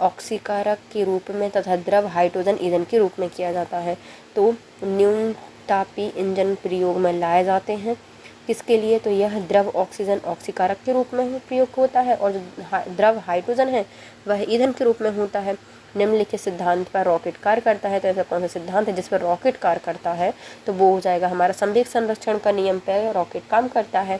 ऑक्सीकारक के रूप में तथा द्रव हाइड्रोजन ईंधन के रूप में किया जाता है। तो न्यून तापी इंजन प्रयोग में लाए जाते हैं, किसके लिए, तो यह द्रव ऑक्सीजन ऑक्सीकारक के रूप में प्रयोग होता है और जो द्रव हाइड्रोजन है वह ईंधन के रूप में होता है। निम्नलिखित सिद्धांत पर रॉकेट कार्य करता है। तो ऐसा कौन सा सिद्धांत है जिस पर रॉकेट कार्य करता है, तो वो हो जाएगा हमारा संवेग संरक्षण का नियम पर रॉकेट काम करता है।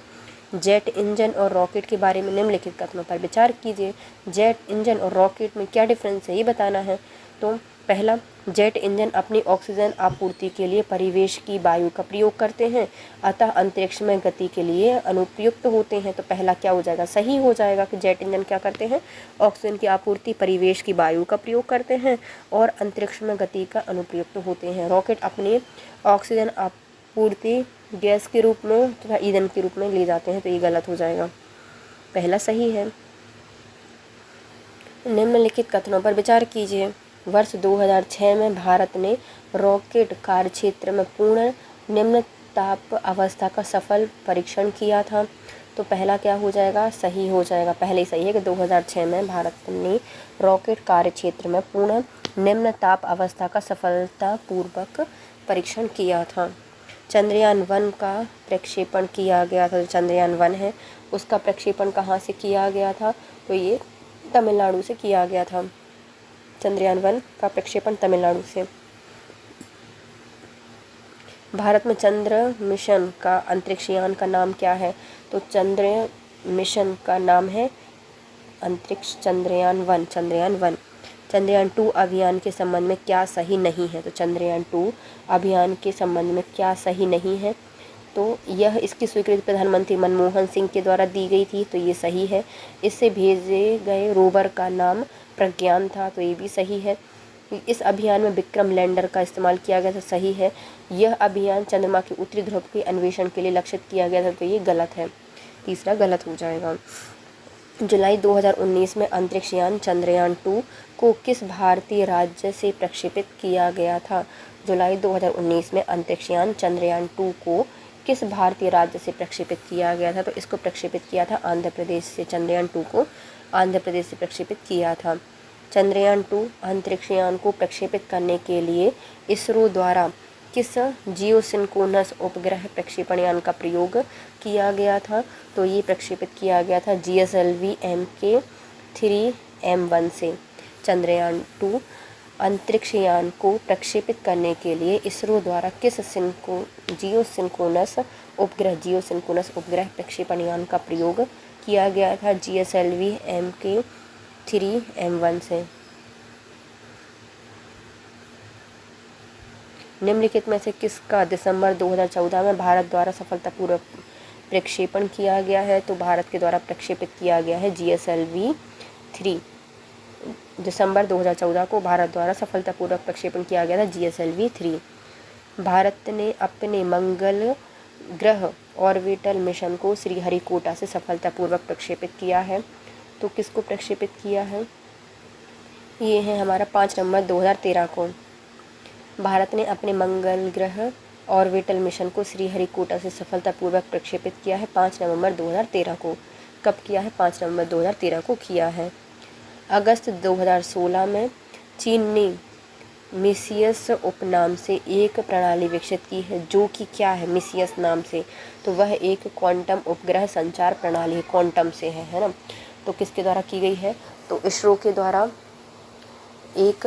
जेट इंजन और रॉकेट के बारे में निम्नलिखित कथनों पर विचार कीजिए। जेट इंजन और रॉकेट में क्या डिफरेंस है ये बताना है। तो पहला, जेट इंजन अपनी ऑक्सीजन आपूर्ति के लिए परिवेश की वायु का प्रयोग करते हैं, अतः अंतरिक्ष में गति के लिए अनुपयुक्त होते हैं। तो पहला क्या हो जाएगा, सही हो जाएगा कि जेट इंजन क्या करते हैं, ऑक्सीजन की आपूर्ति परिवेश की वायु का प्रयोग करते हैं और अंतरिक्ष में गति का अनुपयुक्त होते हैं। रॉकेट अपनी ऑक्सीजन आपूर्ति गैस के रूप में तथा ईंधन के रूप में ले जाते हैं। तो ये गलत हो जाएगा, पहला सही है। निम्नलिखित कथनों पर विचार कीजिए। वर्ष 2006 में भारत ने रॉकेट कार्यक्षेत्र में पूर्ण निम्न ताप अवस्था का सफल परीक्षण किया था। तो पहला क्या हो जाएगा, सही हो जाएगा, पहले ही सही है कि 2006 में भारत ने रॉकेट कार्यक्षेत्र में पूर्ण निम्न ताप अवस्था का सफलतापूर्वक परीक्षण किया था। चंद्रयान 1 का प्रक्षेपण किया गया था। जो चंद्रयान 1 है उसका प्रक्षेपण कहाँ से किया गया था, तो ये तमिलनाडु से किया गया था। चंद्रयान 1 का प्रक्षेपण तमिलनाडु से। भारत में चंद्र मिशन का अंतरिक्ष यान का नाम क्या है? तो चंद्र मिशन का नाम है अंतरिक्ष चंद्रयान 1। चंद्रयान 2 अभियान के संबंध में क्या सही नहीं है? तो चंद्रयान 2 अभियान के संबंध में क्या सही नहीं है? तो यह इसकी स्वीकृति प्रधानमंत्री मनमोहन सिंह के द्वारा दी गई थी, तो ये सही है। इससे भेजे गए रोवर का नाम प्रज्ञान था, तो ये भी सही है। इस अभियान में विक्रम लैंडर का इस्तेमाल किया गया था, सही है। यह अभियान चंद्रमा के उत्तरी ध्रुव के अन्वेषण के लिए लक्षित किया गया था, तो ये गलत है, तीसरा गलत हो जाएगा। जुलाई 2019 में अंतरिक्ष यान चंद्रयान 2 को किस भारतीय राज्य से प्रक्षेपित किया गया था? जुलाई 2019 में अंतरिक्ष यान चंद्रयान 2 को किस भारतीय राज्य से प्रक्षेपित किया गया था? तो इसको प्रक्षेपित किया था आंध्र प्रदेश से। चंद्रयान 2 को आंध्र प्रदेश से प्रक्षेपित किया था। चंद्रयान 2 अंतरिक्ष यान को प्रक्षेपित करने के लिए इसरो द्वारा किस जियोसिंक्रोनस उपग्रह प्रक्षेपण यान का प्रयोग किया गया था? तो ये प्रक्षेपित किया गया था GSLV Mk3M1 से। चंद्रयान 2 अंतरिक्ष यान को प्रक्षेपित करने के लिए इसरो द्वारा किस जियोसिंक्रोनस उपग्रह प्रक्षेपण यान का प्रयोग किया गया था? GSLV Mk3M1 से। निम्नलिखित में से किसका दिसंबर 2014 में भारत द्वारा सफलतापूर्वक प्रक्षेपण किया गया है? तो भारत के द्वारा प्रक्षेपित किया गया है GSLV 3। दिसंबर 2014 को भारत द्वारा सफलतापूर्वक प्रक्षेपण किया गया था GSLV 3। भारत ने अपने मंगल ग्रह ऑर्बिटल मिशन को श्रीहरिकोटा से सफलतापूर्वक प्रक्षेपित किया है, तो किसको प्रक्षेपित किया है? ये है हमारा 5 नवंबर 2013 को। भारत ने अपने मंगल ग्रह ऑर्बिटल मिशन को श्रीहरिकोटा से सफलतापूर्वक प्रक्षेपित किया है 5 नवंबर 2013 को। कब किया है? 5 नवंबर 2013 को किया है। अगस्त 2016 में चीन ने मिसियस उपनाम से एक प्रणाली विकसित की है, जो कि क्या है? मिसियस नाम से, तो वह एक क्वांटम उपग्रह संचार प्रणाली है, क्वांटम से है ना। तो किसके द्वारा की गई है? तो इसरो के द्वारा एक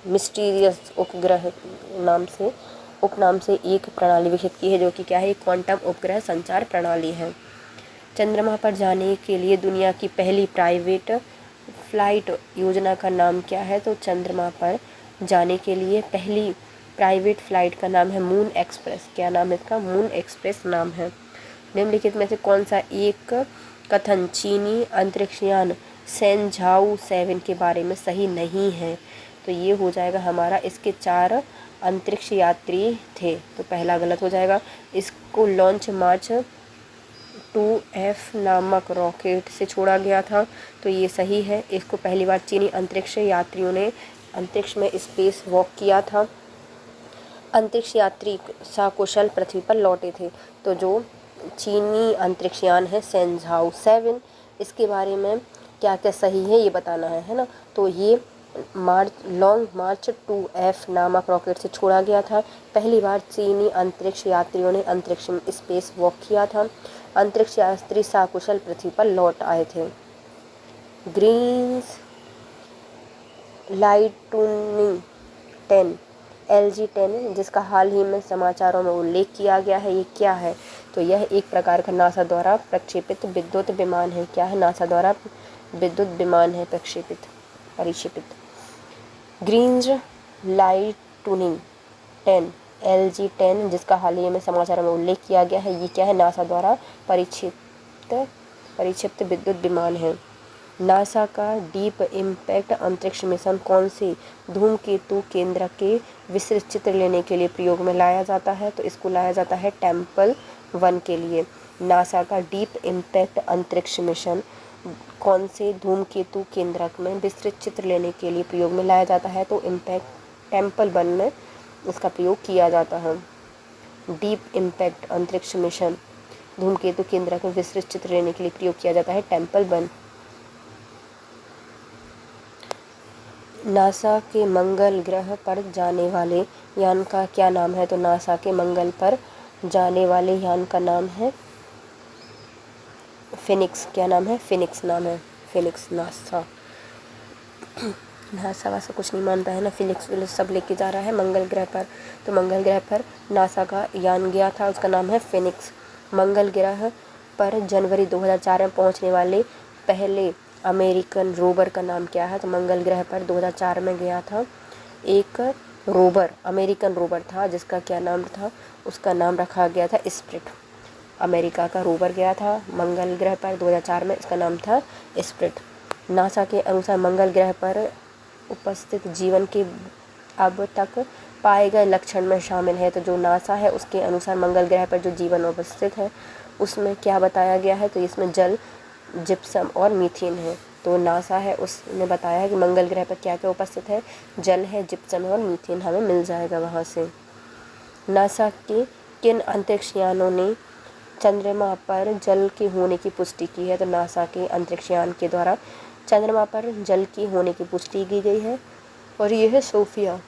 मिस्टीरियस उपनाम से एक प्रणाली विकसित की है, जो कि क्या है? एक क्वांटम उपग्रह संचार प्रणाली है। चंद्रमा पर जाने के लिए दुनिया की पहली प्राइवेट फ्लाइट योजना का नाम क्या है? तो चंद्रमा पर जाने के लिए पहली प्राइवेट फ्लाइट का नाम है मून एक्सप्रेस। क्या नाम है इसका? मून एक्सप्रेस नाम है। निम्नलिखित में से कौन सा एक कथन चीनी अंतरिक्षयान सेंझाऊ 7 के बारे में सही नहीं है? तो ये हो जाएगा हमारा, इसके 4 अंतरिक्ष यात्री थे, तो पहला गलत हो जाएगा। इसको लॉन्च मार्च 2F नामक रॉकेट से छोड़ा गया था, तो ये सही है। इसको पहली बार चीनी अंतरिक्ष यात्रियों ने अंतरिक्ष में स्पेस वॉक किया था। अंतरिक्ष यात्री सकुशल पृथ्वी पर लौटे थे। तो जो चीनी अंतरिक्षयान है सेंझाऊ 7, इसके बारे में क्या क्या सही है ये बताना है ना। तो ये लॉन्ग मार्च 2F नामक रॉकेट से छोड़ा गया था। पहली बार चीनी अंतरिक्ष यात्रियों ने अंतरिक्ष में स्पेस वॉक किया था। अंतरिक्ष यात्री सकुशल पृथ्वी पर लौट आए थे। ग्रीन्स लाइटनिंग 10 LG-10 जिसका हाल ही में समाचारों में उल्लेख किया गया है, ये क्या है? तो यह एक प्रकार का नासा द्वारा प्रक्षेपित विद्युत विमान है। क्या है? नासा द्वारा विद्युत विमान है परिक्षेपित। ग्रीन्स लाइटनिंग 10 LG-10 जिसका हाल ही में समाचारों में उल्लेख किया गया है, ये क्या है? नासा द्वारा परिक्षिप्त विद्युत विमान है। नासा का डीप इम्पैक्ट अंतरिक्ष मिशन कौन से धूमकेतु केंद्र के विस्तृत चित्र लेने के लिए प्रयोग में लाया जाता है? तो इसको लाया जाता है टेम्पल 1 के लिए। नासा का डीप इम्पैक्ट अंतरिक्ष मिशन कौन से धूमकेतु केंद्रक में विस्तृत चित्र लेने के लिए प्रयोग में लाया जाता है? तो टेम्पल 1 में इसका प्रयोग किया जाता है। डीप इम्पैक्ट अंतरिक्ष मिशन धूमकेतु केंद्रक में विस्तृत चित्र लेने के लिए प्रयोग किया जाता है टेम्पल 1। नासा के मंगल ग्रह पर जाने वाले यान का क्या नाम है? तो नासा के मंगल पर जाने वाले यान का नाम है फिनिक्स। क्या नाम है? फिनिक्स नाम है। फिनिक्स नासा नासा वासा कुछ नहीं मानता है ना, फिजिक्स विलिक्स सब लेके जा रहा है मंगल ग्रह पर। तो मंगल ग्रह पर नासा का यान गया था, उसका नाम है फिनिक्स। मंगल ग्रह पर जनवरी 2004 में पहुंचने वाले पहले अमेरिकन रोवर का नाम क्या है? तो मंगल ग्रह पर 2004 में गया था एक रोवर, अमेरिकन रोवर था, जिसका क्या नाम था? उसका नाम रखा गया था स्प्रिट। अमेरिका का रोवर गया था मंगल ग्रह पर 2004 में, इसका नाम था स्प्रिट। नासा के अनुसार मंगल ग्रह पर उपस्थित जीवन के अब तक पाए गए लक्षण में शामिल है। तो जो नासा है उसके अनुसार मंगल ग्रह पर जो जीवन उपस्थित है उसमें क्या बताया गया है? तो इसमें जल, जिप्सम और मीथेन है। तो नासा है उसने बताया है कि मंगल ग्रह पर क्या क्या उपस्थित है, जल है, जिप्सम है और मीथेन हमें मिल जाएगा वहाँ से। नासा के किन अंतरिक्ष यानों ने चंद्रमा पर जल के होने की पुष्टि की है? तो नासा के अंतरिक्ष यान के द्वारा चंद्रमा पर जल की होने की पुष्टि की गई है और ये है सोफिया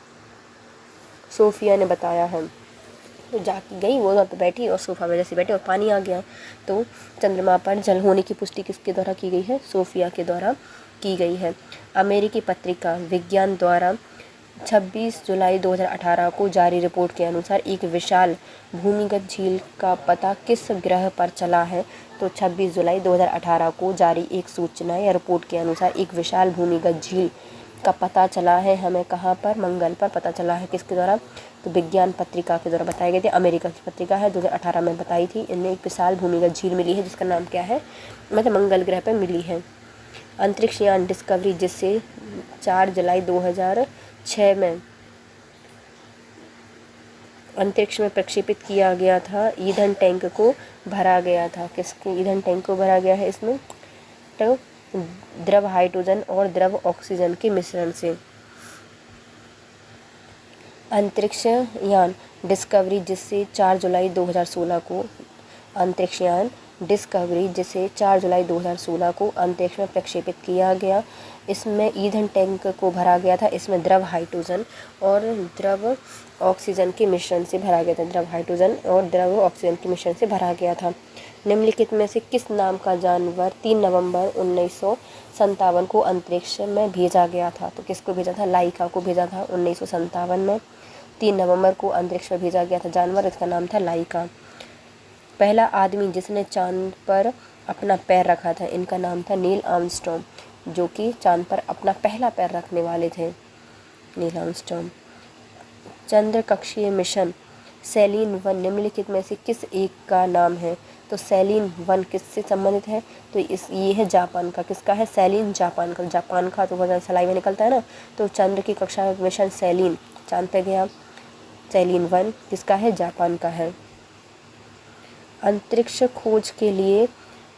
ने बताया है। तो जाके गई वो वहाँ पे बैठी और सोफा में जैसे बैठी और पानी आ गया। तो चंद्रमा पर जल होने की पुष्टि किसके द्वारा की गई है? सोफिया के द्वारा की गई है। अमेरिकी पत्रिका विज्ञान द्वारा 26 जुलाई 2018 को जारी रिपोर्ट के अनुसार एक विशाल भूमिगत झील का पता किस ग्रह पर चला है? तो 26 जुलाई 2018 को जारी एक सूचना या रिपोर्ट के अनुसार एक विशाल भूमिगत झील का पता चला है हमें कहाँ पर? मंगल पर पता चला है। किसके द्वारा? तो विज्ञान पत्रिका के द्वारा बताए गए थे। अमेरिका की पत्रिका है, 2018 में बताई थी। इनमें एक विशाल भूमिगत झील मिली है जिसका नाम क्या है? मतलब मंगल ग्रह पर मिली है। अंतरिक्ष यान डिस्कवरी जिसे 4 जुलाई 2006 में अंतरिक्ष में प्रक्षेपित किया गया था, ईंधन टैंक को भरा गया था। किसके ईंधन टैंक को भरा गया है इसमें? तो द्रव हाइड्रोजन और द्रव ऑक्सीजन के मिश्रण से। अंतरिक्ष यान डिस्कवरी जिसे 4 जुलाई 2016 को अंतरिक्ष यान डिस्कवरी जिसे 4 जुलाई 2016 को अंतरिक्ष में प्रक्षेपित किया गया, इसमें ईंधन टैंक को भरा गया था। इसमें द्रव हाइड्रोजन और द्रव ऑक्सीजन के मिश्रण से भरा गया था। द्रव हाइड्रोजन और द्रव ऑक्सीजन के मिश्रण से भरा गया था। निम्नलिखित में से किस नाम का जानवर 3 नवंबर 1957 को अंतरिक्ष में भेजा गया था? तो किसको भेजा था? लाइका को भेजा था 1957 में। 3 नवंबर को अंतरिक्ष में भेजा गया था जानवर, इसका नाम था लाइका। पहला आदमी जिसने चांद पर अपना पैर रखा था, इनका नाम था नील आर्मस्ट्रॉन्ग, जो कि चांद पर अपना पहला पैर रखने वाले थे, नील आर्मस्ट्रॉन्ग। चंद्र कक्षीय मिशन सेलिन 1 निम्नलिखित में से किस एक का नाम है? तो सेलिन 1 किससे संबंधित है? तो ये है जापान का। किसका है? सेलिन जापान का। जापान का तो बहुत ज़्यादा सलाइवा निकलता है ना, तो चंद्र की कक्षा मिशन सेलिन चांद पे गया। सेलिन 1 किसका है? जापान का है। अंतरिक्ष खोज के लिए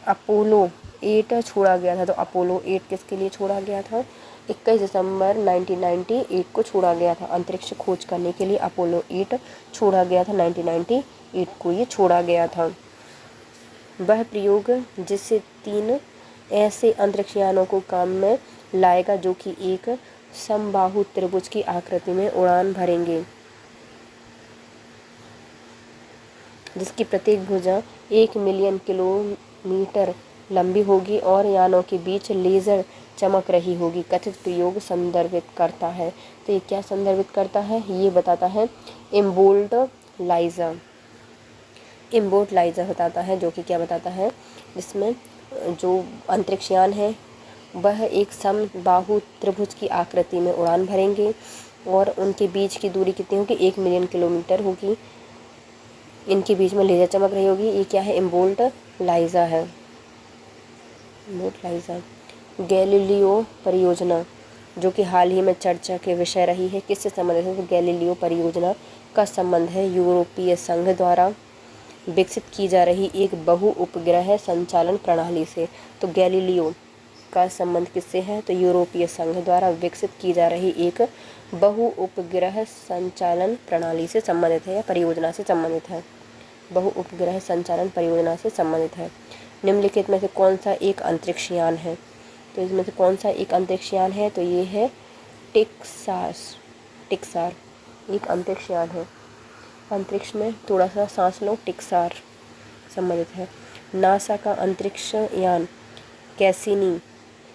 अपोलो 8 छोड़ा गया था। तो अपोलो 8 किसके लिए छोड़ा गया था? 21 दिसंबर 1998 को छोड़ा गया था। अंतरिक्ष खोज करने के लिए अपोलो 8 छोड़ा गया था, 1998 को ये छोड़ा गया था। वह प्रयोग जिससे 3 ऐसे अंतरिक्ष यानों को काम में लाएगा जो कि एक समबाहु त्रिभुज की आकृति में उड़ान भरेंगे, जिसकी प्रत्येक भुजा 1 मिलियन किलोमीटर लंबी होगी और यानों के बीच लेज़र चमक रही होगी, कथित प्रयोग संदर्भित करता है। तो ये क्या संदर्भित करता है? ये बताता है इम्बोल्ड लाइजर बताता है, जो कि क्या बताता है? जिसमें जो अंतरिक्ष यान है वह एक समबाहु त्रिभुज की आकृति में उड़ान भरेंगे और उनके बीच की दूरी कितनी होगी? 1 मिलियन किलोमीटर होगी। इनके बीच में लेज़र चमक रही होगी। ये क्या है? इम्बोल्ड लाइजर है। गैलीलियो परियोजना जो कि हाल ही में चर्चा के विषय रही है, किससे संबंधित है? तो गैलीलियो परियोजना का संबंध है यूरोपीय संघ द्वारा विकसित की जा रही एक बहु उपग्रह संचालन प्रणाली से। तो गैलीलियो का संबंध किससे है? तो यूरोपीय संघ द्वारा विकसित की जा रही एक बहु उपग्रह संचालन प्रणाली से संबंधित है या परियोजना से संबंधित है। बहु उपग्रह संचालन परियोजना से संबंधित है। निम्नलिखित में से कौन सा एक अंतरिक्ष यान है? तो इसमें से कौन सा एक अंतरिक्ष यान है? तो ये है टिक्सार एक अंतरिक्ष यान है। अंतरिक्ष में थोड़ा सा सांस लो, टिक्सार संबंधित है। नासा का अंतरिक्ष यान कैसिनी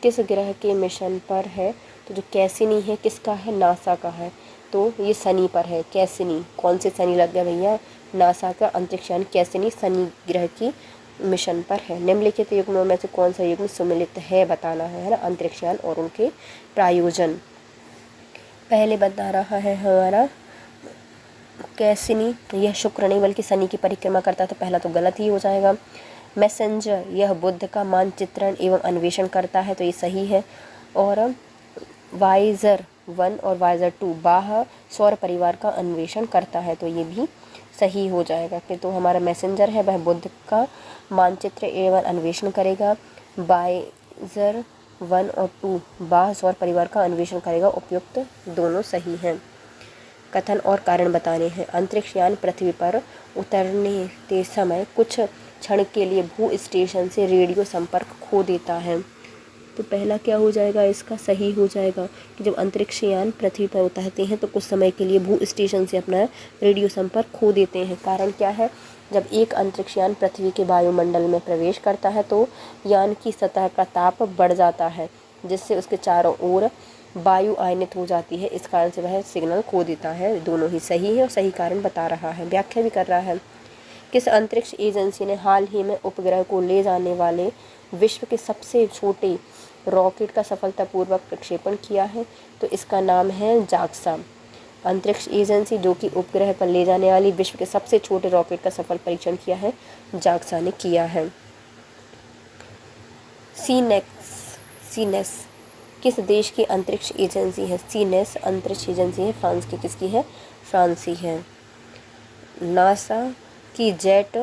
किस ग्रह के मिशन पर है? तो जो कैसिनी है किसका है, नासा का है, तो ये शनि पर है। कैसिनी कौन से शनि लग गया भैया, नासा का अंतरिक्ष यान कैसिनी शनि ग्रह की मिशन पर है। निम्नलिखित युग्मों में से कौन सा युग्म सुमेलित है बताना है ना, अंतरिक्ष यान और उनके प्रायोजन। पहले बता रहा है हमारा कैसिनी, यह शुक्र नहीं बल्कि शनि की परिक्रमा करता था, पहला तो गलत ही हो जाएगा। मैसेंजर, यह बुध का मानचित्रण एवं अन्वेषण करता है, तो ये सही है। और वाइजर 1 और वाइजर 2 बाह्य सौर परिवार का अन्वेषण करता है, तो ये भी सही हो जाएगा कि तो हमारा मैसेंजर है वह बुध का मानचित्र एवं अन्वेषण करेगा। वाइजर 1 और 2 बाह्य सौर परिवार का अन्वेषण करेगा, उपयुक्त दोनों सही हैं। कथन और कारण बताने हैं। अंतरिक्ष यान पृथ्वी पर उतरने के समय कुछ क्षण के लिए भू स्टेशन से रेडियो संपर्क खो देता है, तो पहला क्या हो जाएगा, इसका सही हो जाएगा कि जब अंतरिक्ष यान पृथ्वी पर उतरते हैं तो कुछ समय के लिए भू स्टेशन से अपना रेडियो संपर्क खो देते हैं। कारण क्या है, जब एक अंतरिक्ष यान पृथ्वी के वायुमंडल में प्रवेश करता है तो यान की सतह का ताप बढ़ जाता है, जिससे उसके चारों ओर वायु आयनित हो जाती है, इस कारण से वह सिग्नल खो देता है। दोनों ही सही है और सही कारण बता रहा है, व्याख्या भी कर रहा है। किस अंतरिक्ष एजेंसी ने हाल ही में उपग्रह को ले जाने वाले विश्व के सबसे छोटे रॉकेट का सफलतापूर्वक प्रक्षेपण किया है, तो इसका नाम है जाक्सा। अंतरिक्ष एजेंसी जो कि उपग्रह पर ले जाने वाली विश्व के सबसे छोटे रॉकेट का सफल परीक्षण किया है, जाक्सा ने किया है। सीनेस किस देश की अंतरिक्ष एजेंसी है, सीनेस अंतरिक्ष एजेंसी है फ्रांस की, किसकी है, फ्रांसी है। नासा की जेट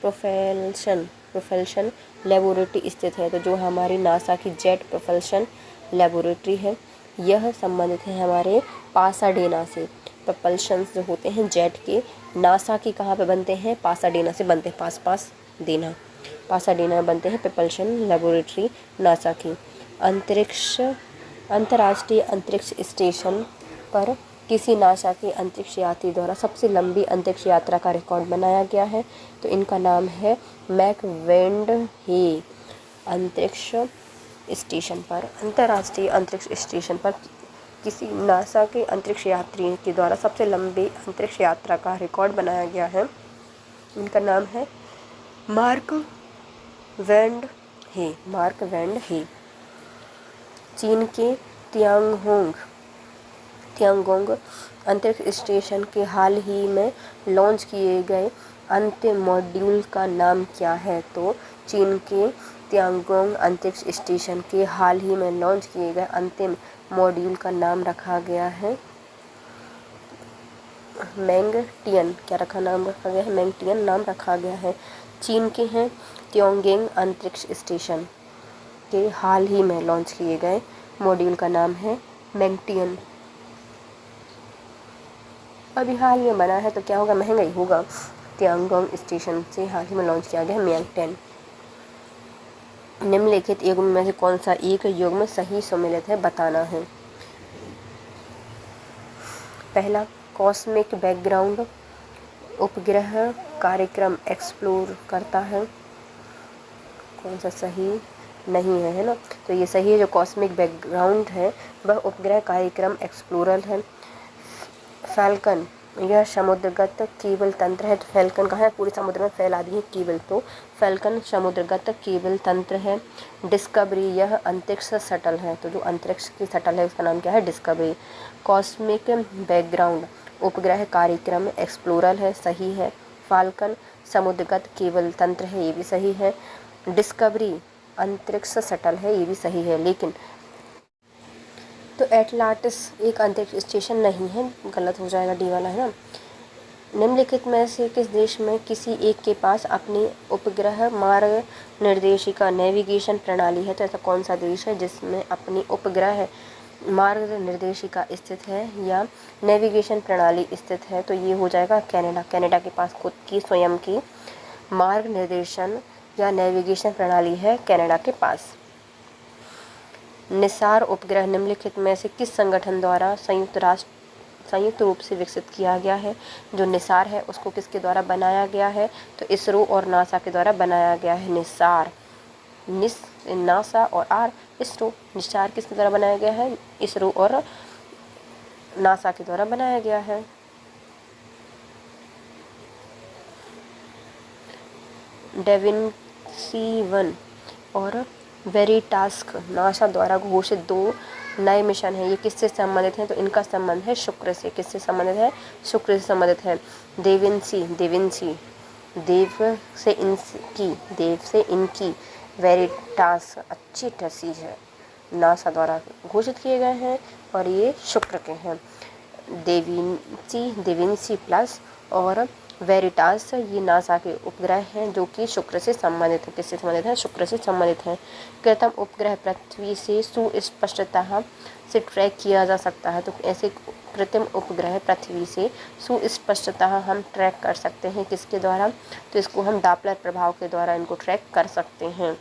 प्रोपल्शन लेबोरेटरी स्थित है, तो जो हमारी नासा की जेट प्रोपल्शन लेबोरेटरी है यह संबंधित है हमारे पासाडेना से। प्रोपल्शन जो होते हैं जेट के, नासा की कहाँ पे बनते हैं, पासाडेना से बनते हैं, पासाडेना बनते हैं प्रोपल्शन लेबोरेटरी नासा की। अंतर्राष्ट्रीय अंतरिक्ष स्टेशन पर किसी नासा के अंतरिक्ष यात्री द्वारा सबसे लंबी अंतरिक्ष यात्रा का रिकॉर्ड बनाया गया है, तो इनका नाम है मैक वेंड हे। अंतरिक्ष स्टेशन पर, अंतर्राष्ट्रीय अंतरिक्ष स्टेशन पर किसी नासा के अंतरिक्ष यात्री के द्वारा सबसे लंबी अंतरिक्ष यात्रा का रिकॉर्ड बनाया गया है, इनका नाम है मार्क वेंड हे। चीन के तियांगोंग अंतरिक्ष स्टेशन के हाल ही में लॉन्च किए गए अंतिम मॉड्यूल का नाम क्या है, तो चीन के तियांगोंग अंतरिक्ष स्टेशन के हाल ही में लॉन्च किए गए अंतिम मॉड्यूल का नाम रखा गया है मैंगटियन। क्या नाम रखा गया है, मैंगटियन नाम रखा गया है। चीन के हैं तियांगोंग अंतरिक्ष स्टेशन के हाल ही में लॉन्च किए गए मॉड्यूल का नाम है मैंगटियन। अभी हाल में बना है तो क्या होगा, महंगा ही होगा। तियांगोंग स्टेशन से हाल ही में लॉन्च किया गया मैंगटियन। निम्नलिखित युग्म में से कौन सा एक युग्म सही सम्मिलित है बताना है। पहला, कॉस्मिक बैकग्राउंड उपग्रह कार्यक्रम एक्सप्लोर करता है, कौन सा सही नहीं है ना, तो ये सही है। जो कॉस्मिक बैकग्राउंड है वह उपग्रह कार्यक्रम एक्सप्लोरर है। फैल्कन, यह समुद्रगत केबल तंत्र है, तो फैल्कन कहाँ है, पूरे समुद्र में फैला दी है केबल, तो फैल्कन समुद्रगत केबल तंत्र है। डिस्कवरी, यह अंतरिक्ष शटल है, तो जो अंतरिक्ष की शटल है उसका नाम क्या है, डिस्कवरी। कॉस्मिक बैकग्राउंड उपग्रह कार्यक्रम एक्सप्लोरर है, सही है। फाल्कन समुद्रगत केबल तंत्र है, ये भी सही है। डिस्कवरी अंतरिक्ष शटल है, ये भी सही है। लेकिन तो एटलांटिस एक अंतरिक्ष स्टेशन नहीं है, गलत हो जाएगा, डी वाला है ना। निम्नलिखित में से किस देश में किसी एक के पास अपनी उपग्रह मार्ग निर्देशिका नेविगेशन प्रणाली है, तो ऐसा कौन सा देश है जिसमें अपनी उपग्रह मार्ग निर्देशिका स्थित है या नेविगेशन प्रणाली स्थित है, तो ये हो जाएगा कनाडा। कनाडा के पास खुद की स्वयं की मार्ग निर्देशन या नेविगेशन प्रणाली है कनाडा के पास। निसार उपग्रह निम्नलिखित में से किस संगठन द्वारा संयुक्त रूप से विकसित किया गया है। जो निसार है उसको किसके द्वारा बनाया गया है, तो इसरो और नासा के द्वारा बनाया गया है निसार। निस नासा और आर इसरो। निस्टार किसके द्वारा बनाया गया है? इसरो और नासा के द्वारा बनाया गया है। डेविन्सी 1 और वेरिटास्क नासा द्वारा घोषित 2 नए मिशन हैं। ये किससे संबंधित हैं? तो इनका संबंध है शुक्र से। किससे संबंधित है? शुक्र से संबंधित है। देविन्सी देव से इनकी, वेरिटास अच्छी टसीज है, नासा द्वारा घोषित किए गए हैं और ये शुक्र के हैं। देविन्सी प्लस और वेरिटास ये नासा के उपग्रह हैं जो कि शुक्र से संबंधित है। किससे संबंधित है? शुक्र से संबंधित है। कृत्रिम उपग्रह पृथ्वी से सुस्पष्टता से ट्रैक किया जा सकता है। तो ऐसे कृत्रिम उपग्रह पृथ्वी से सुस्पष्टता हम ट्रैक कर सकते हैं। किसके द्वारा? तो इसको हम डॉपलर प्रभाव के द्वारा इनको ट्रैक कर सकते हैं।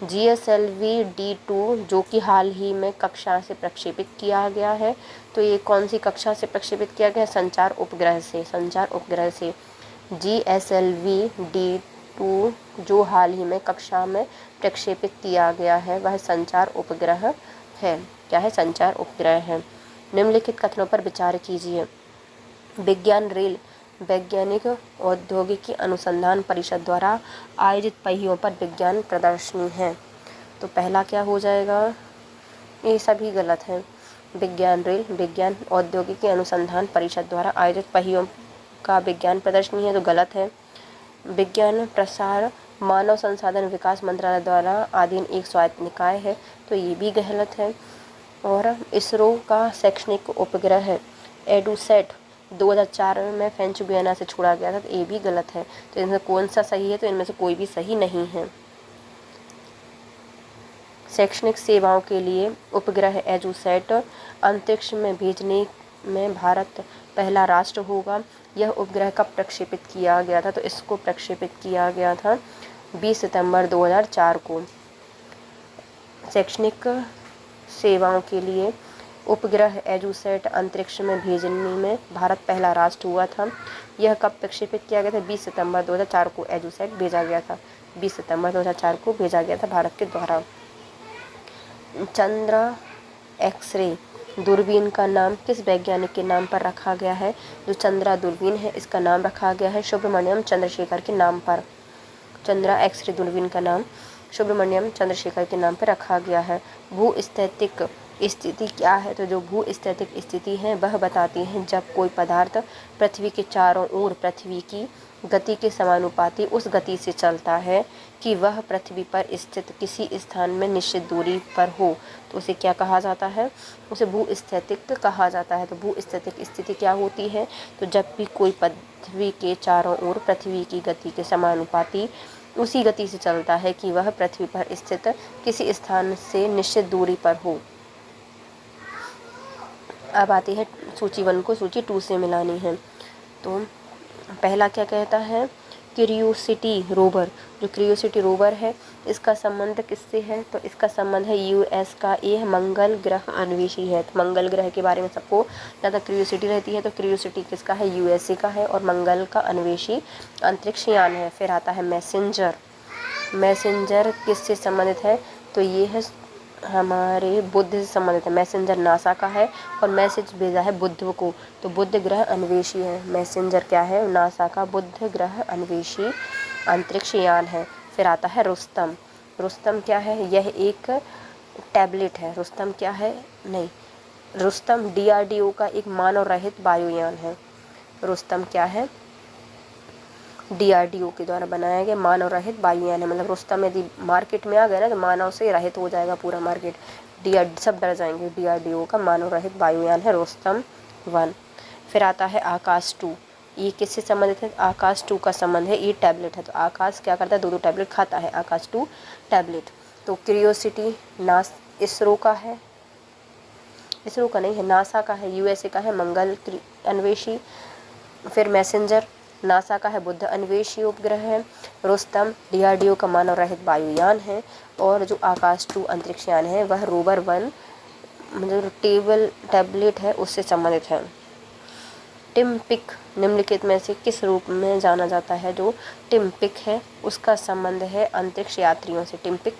GSLV-D2 जो कि हाल ही में कक्षा से प्रक्षेपित किया गया है। तो ये कौन सी कक्षा से प्रक्षेपित किया गया है? संचार उपग्रह से। GSLV-D2 जो हाल ही में कक्षा में प्रक्षेपित किया गया है वह संचार उपग्रह है। क्या है? संचार उपग्रह है। निम्नलिखित कथनों पर विचार कीजिए। विज्ञान रेल वैज्ञानिक औद्योगिकी अनुसंधान परिषद द्वारा आयोजित पहियों पर विज्ञान प्रदर्शनी है। तो पहला क्या हो जाएगा? ये सभी गलत हैं। विज्ञान रेल विज्ञान औद्योगिकी अनुसंधान परिषद द्वारा आयोजित पहियों का विज्ञान प्रदर्शनी है, तो गलत है। विज्ञान प्रसार मानव संसाधन विकास मंत्रालय द्वारा अधीन एक स्वायत्त निकाय है, तो ये भी गलत है। और इसरो का शैक्षणिक उपग्रह है एडुसैट 2004 में फ्रेंच गुयाना से छोड़ा गया था, तो ये भी गलत है। तो इनमें कौन सा सही है? तो इनमें से कोई भी सही नहीं है। शैक्षणिक सेवाओं के लिए उपग्रह एडुसैट अंतरिक्ष में भेजने में भारत पहला राष्ट्र होगा। यह उपग्रह कब प्रक्षेपित किया गया था? तो इसको प्रक्षेपित किया गया था 20 सितंबर 2004 को। शैक्षणिक सेवाओं के लिए उपग्रह एडुसैट अंतरिक्ष में भेजने में भारत पहला राष्ट्र हुआ था। यह कब प्रक्षेपित किया गया था? 20 सितंबर 2004 को एडुसैट भेजा गया था। 20 सितंबर 2004 को भेजा गया था भारत के द्वारा। चंद्र एक्सरे दूरबीन का नाम किस वैज्ञानिक के नाम पर रखा गया है? जो चंद्रा दूरबीन है इसका नाम रखा गया है सुब्रमण्यम चंद्रशेखर के नाम पर। चंद्रा एक्सरे दूरबीन का नाम सुब्रमण्यम चंद्रशेखर के नाम पर रखा गया है। भूस्थैतिक स्थिति क्या है? तो जो भूस्थैतिक स्थिति है वह बताती है जब कोई पदार्थ पृथ्वी के चारों ओर पृथ्वी की गति के समानुपाती उस गति से चलता है कि वह पृथ्वी पर स्थित किसी स्थान में निश्चित दूरी पर हो, तो उसे क्या कहा जाता है? उसे भूस्थैतिक कहा जाता है। तो भूस्थैतिक स्थिति क्या होती है? तो जब भी कोई पृथ्वी के चारों ओर पृथ्वी की गति के समानुपाती उसी गति से चलता है कि वह पृथ्वी पर स्थित किसी स्थान से निश्चित दूरी पर हो। अब आती है सूची 1 को सूची 2 से मिलानी है। तो पहला क्या कहता है? Curiosity rover. जो क्यूरियोसिटी रोवर है इसका संबंध किससे है? तो इसका संबंध है US का। यह मंगल ग्रह अन्वेषी है। तो मंगल ग्रह के बारे में सबको ज़्यादा क्यूरियोसिटी रहती है, तो क्यूरियोसिटी किसका है? USA का है और मंगल का अन्वेषी अंतरिक्ष यान है। फिर आता है मैसेंजर। मैसेंजर किससे संबंधित है? तो ये है हमारे बुध से संबंधित है। मैसेंजर नासा का है और मैसेज भेजा है बुध को, तो बुध ग्रह अन्वेषी है। मैसेंजर क्या है? नासा का बुध ग्रह अन्वेषी अंतरिक्ष यान है। फिर आता है रुस्तम। रुस्तम क्या है? यह एक टैबलेट है। रुस्तम क्या है? नहीं, रुस्तम DRDO का एक मानव रहित वायुयान है। रुस्तम क्या है? DRDO के द्वारा बनाया गया मानव रहित वायुयान है। मतलब रुस्तम यदि मार्केट में आ गया ना तो मानव से रहित हो जाएगा पूरा मार्केट, सब डर जाएंगे। DRDO का मानव रहित वायुयान है रुस्तम 1। फिर आता है आकाश 2। ये किससे संबंधित है? आकाश 2 का संबंध है, ये टैबलेट है। तो आकाश क्या करता है? 2 टैबलेट खाता है। आकाश 2 टैबलेट। तो क्यूरियोसिटी इसरो का है, इसरो का नहीं है, नासा का है, USA का है मंगल अन्वेषी। फिर मैसेंजर नासा का है बुध अन्वेषी उपग्रह है। रुस्तम DRDO का मानव रहित वायुयान है। और जो आकाश 2 अंतरिक्ष यान है वह रोवर 1 मतलब टैबलेट है उससे संबंधित है। टिम्पिक निम्नलिखित में से किस रूप में जाना जाता है? जो टिम्पिक है उसका संबंध है अंतरिक्ष यात्रियों से। टिम्पिक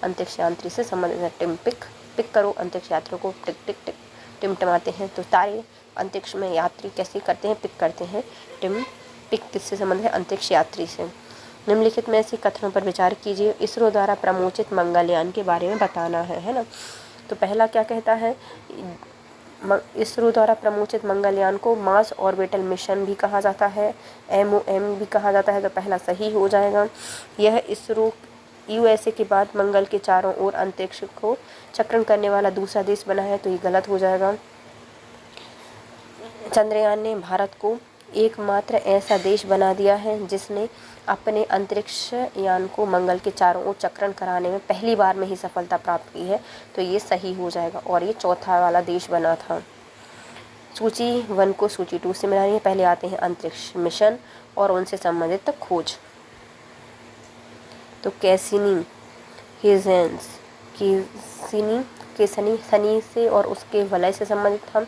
अंतरिक्ष यात्री से संबंधित है। टिम्पिक पिक करो, अंतरिक्ष यात्रियों को टिक टिक टिक टिमटिमाते हैं। तो तारे अंतरिक्ष में यात्री कैसे करते हैं? पिक करते हैं। टिम्पिक किससे संबंध है? अंतरिक्ष यात्री से। निम्नलिखित में से कथनों पर विचार कीजिए। इसरो द्वारा प्रमोचित मंगलयान के बारे में बताना है ना। तो पहला क्या कहता है? इसरो द्वारा प्रमोचित मंगलयान को मार्स ऑर्बिटल मिशन भी कहा जाता है, MOM भी कहा जाता है। तो पहला सही हो जाएगा। यह इसरो USA के बाद मंगल के चारों ओर अंतरिक्ष को चक्रण करने वाला दूसरा देश बना है। तो ये गलत हो जाएगा। चंद्रयान ने भारत को एकमात्र ऐसा देश बना दिया है जिसने अपने अंतरिक्ष यान को मंगल के चारों ओर चक्रण कराने में पहली बार में ही सफलता प्राप्त की है। तो ये सही हो जाएगा और ये चौथा वाला देश बना था। सूची 1 को सूची 2 से मिलानी है। पहले आते हैं अंतरिक्ष मिशन और उनसे संबंधित खोज। तो कैसिनी हिजेंस कैसिनी शनि से और उसके वलय से संबंधित था।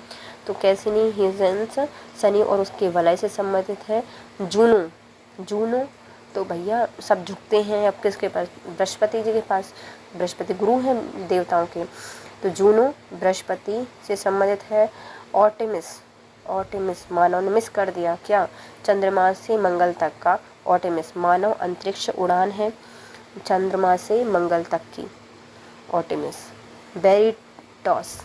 तो कैसिनी हिजेंस शनि और उसके वलय से संबंधित है। जूनो तो भैया सब झुकते हैं अब किसके पास? बृहस्पति जी के पास। बृहस्पति गुरु हैं देवताओं के। तो जूनो बृहस्पति से संबंधित है। ऑर्टेमिस मानव ने मिस कर दिया क्या? चंद्रमा से मंगल तक का ऑर्टेमिस मानव अंतरिक्ष उड़ान है, चंद्रमा से मंगल तक की ऑर्टेमिस। वेरिटास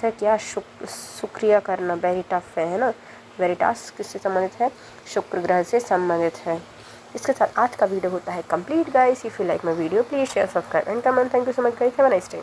है क्या? शुक्रिया करना, वेरिटफ है ना। वेरिटास किससे संबंधित है? शुक्र ग्रह से संबंधित है। इसके साथ आज का वीडियो होता है complete guys. If you like my video please share, subscribe and comment. Thank you so much guys, have a nice day.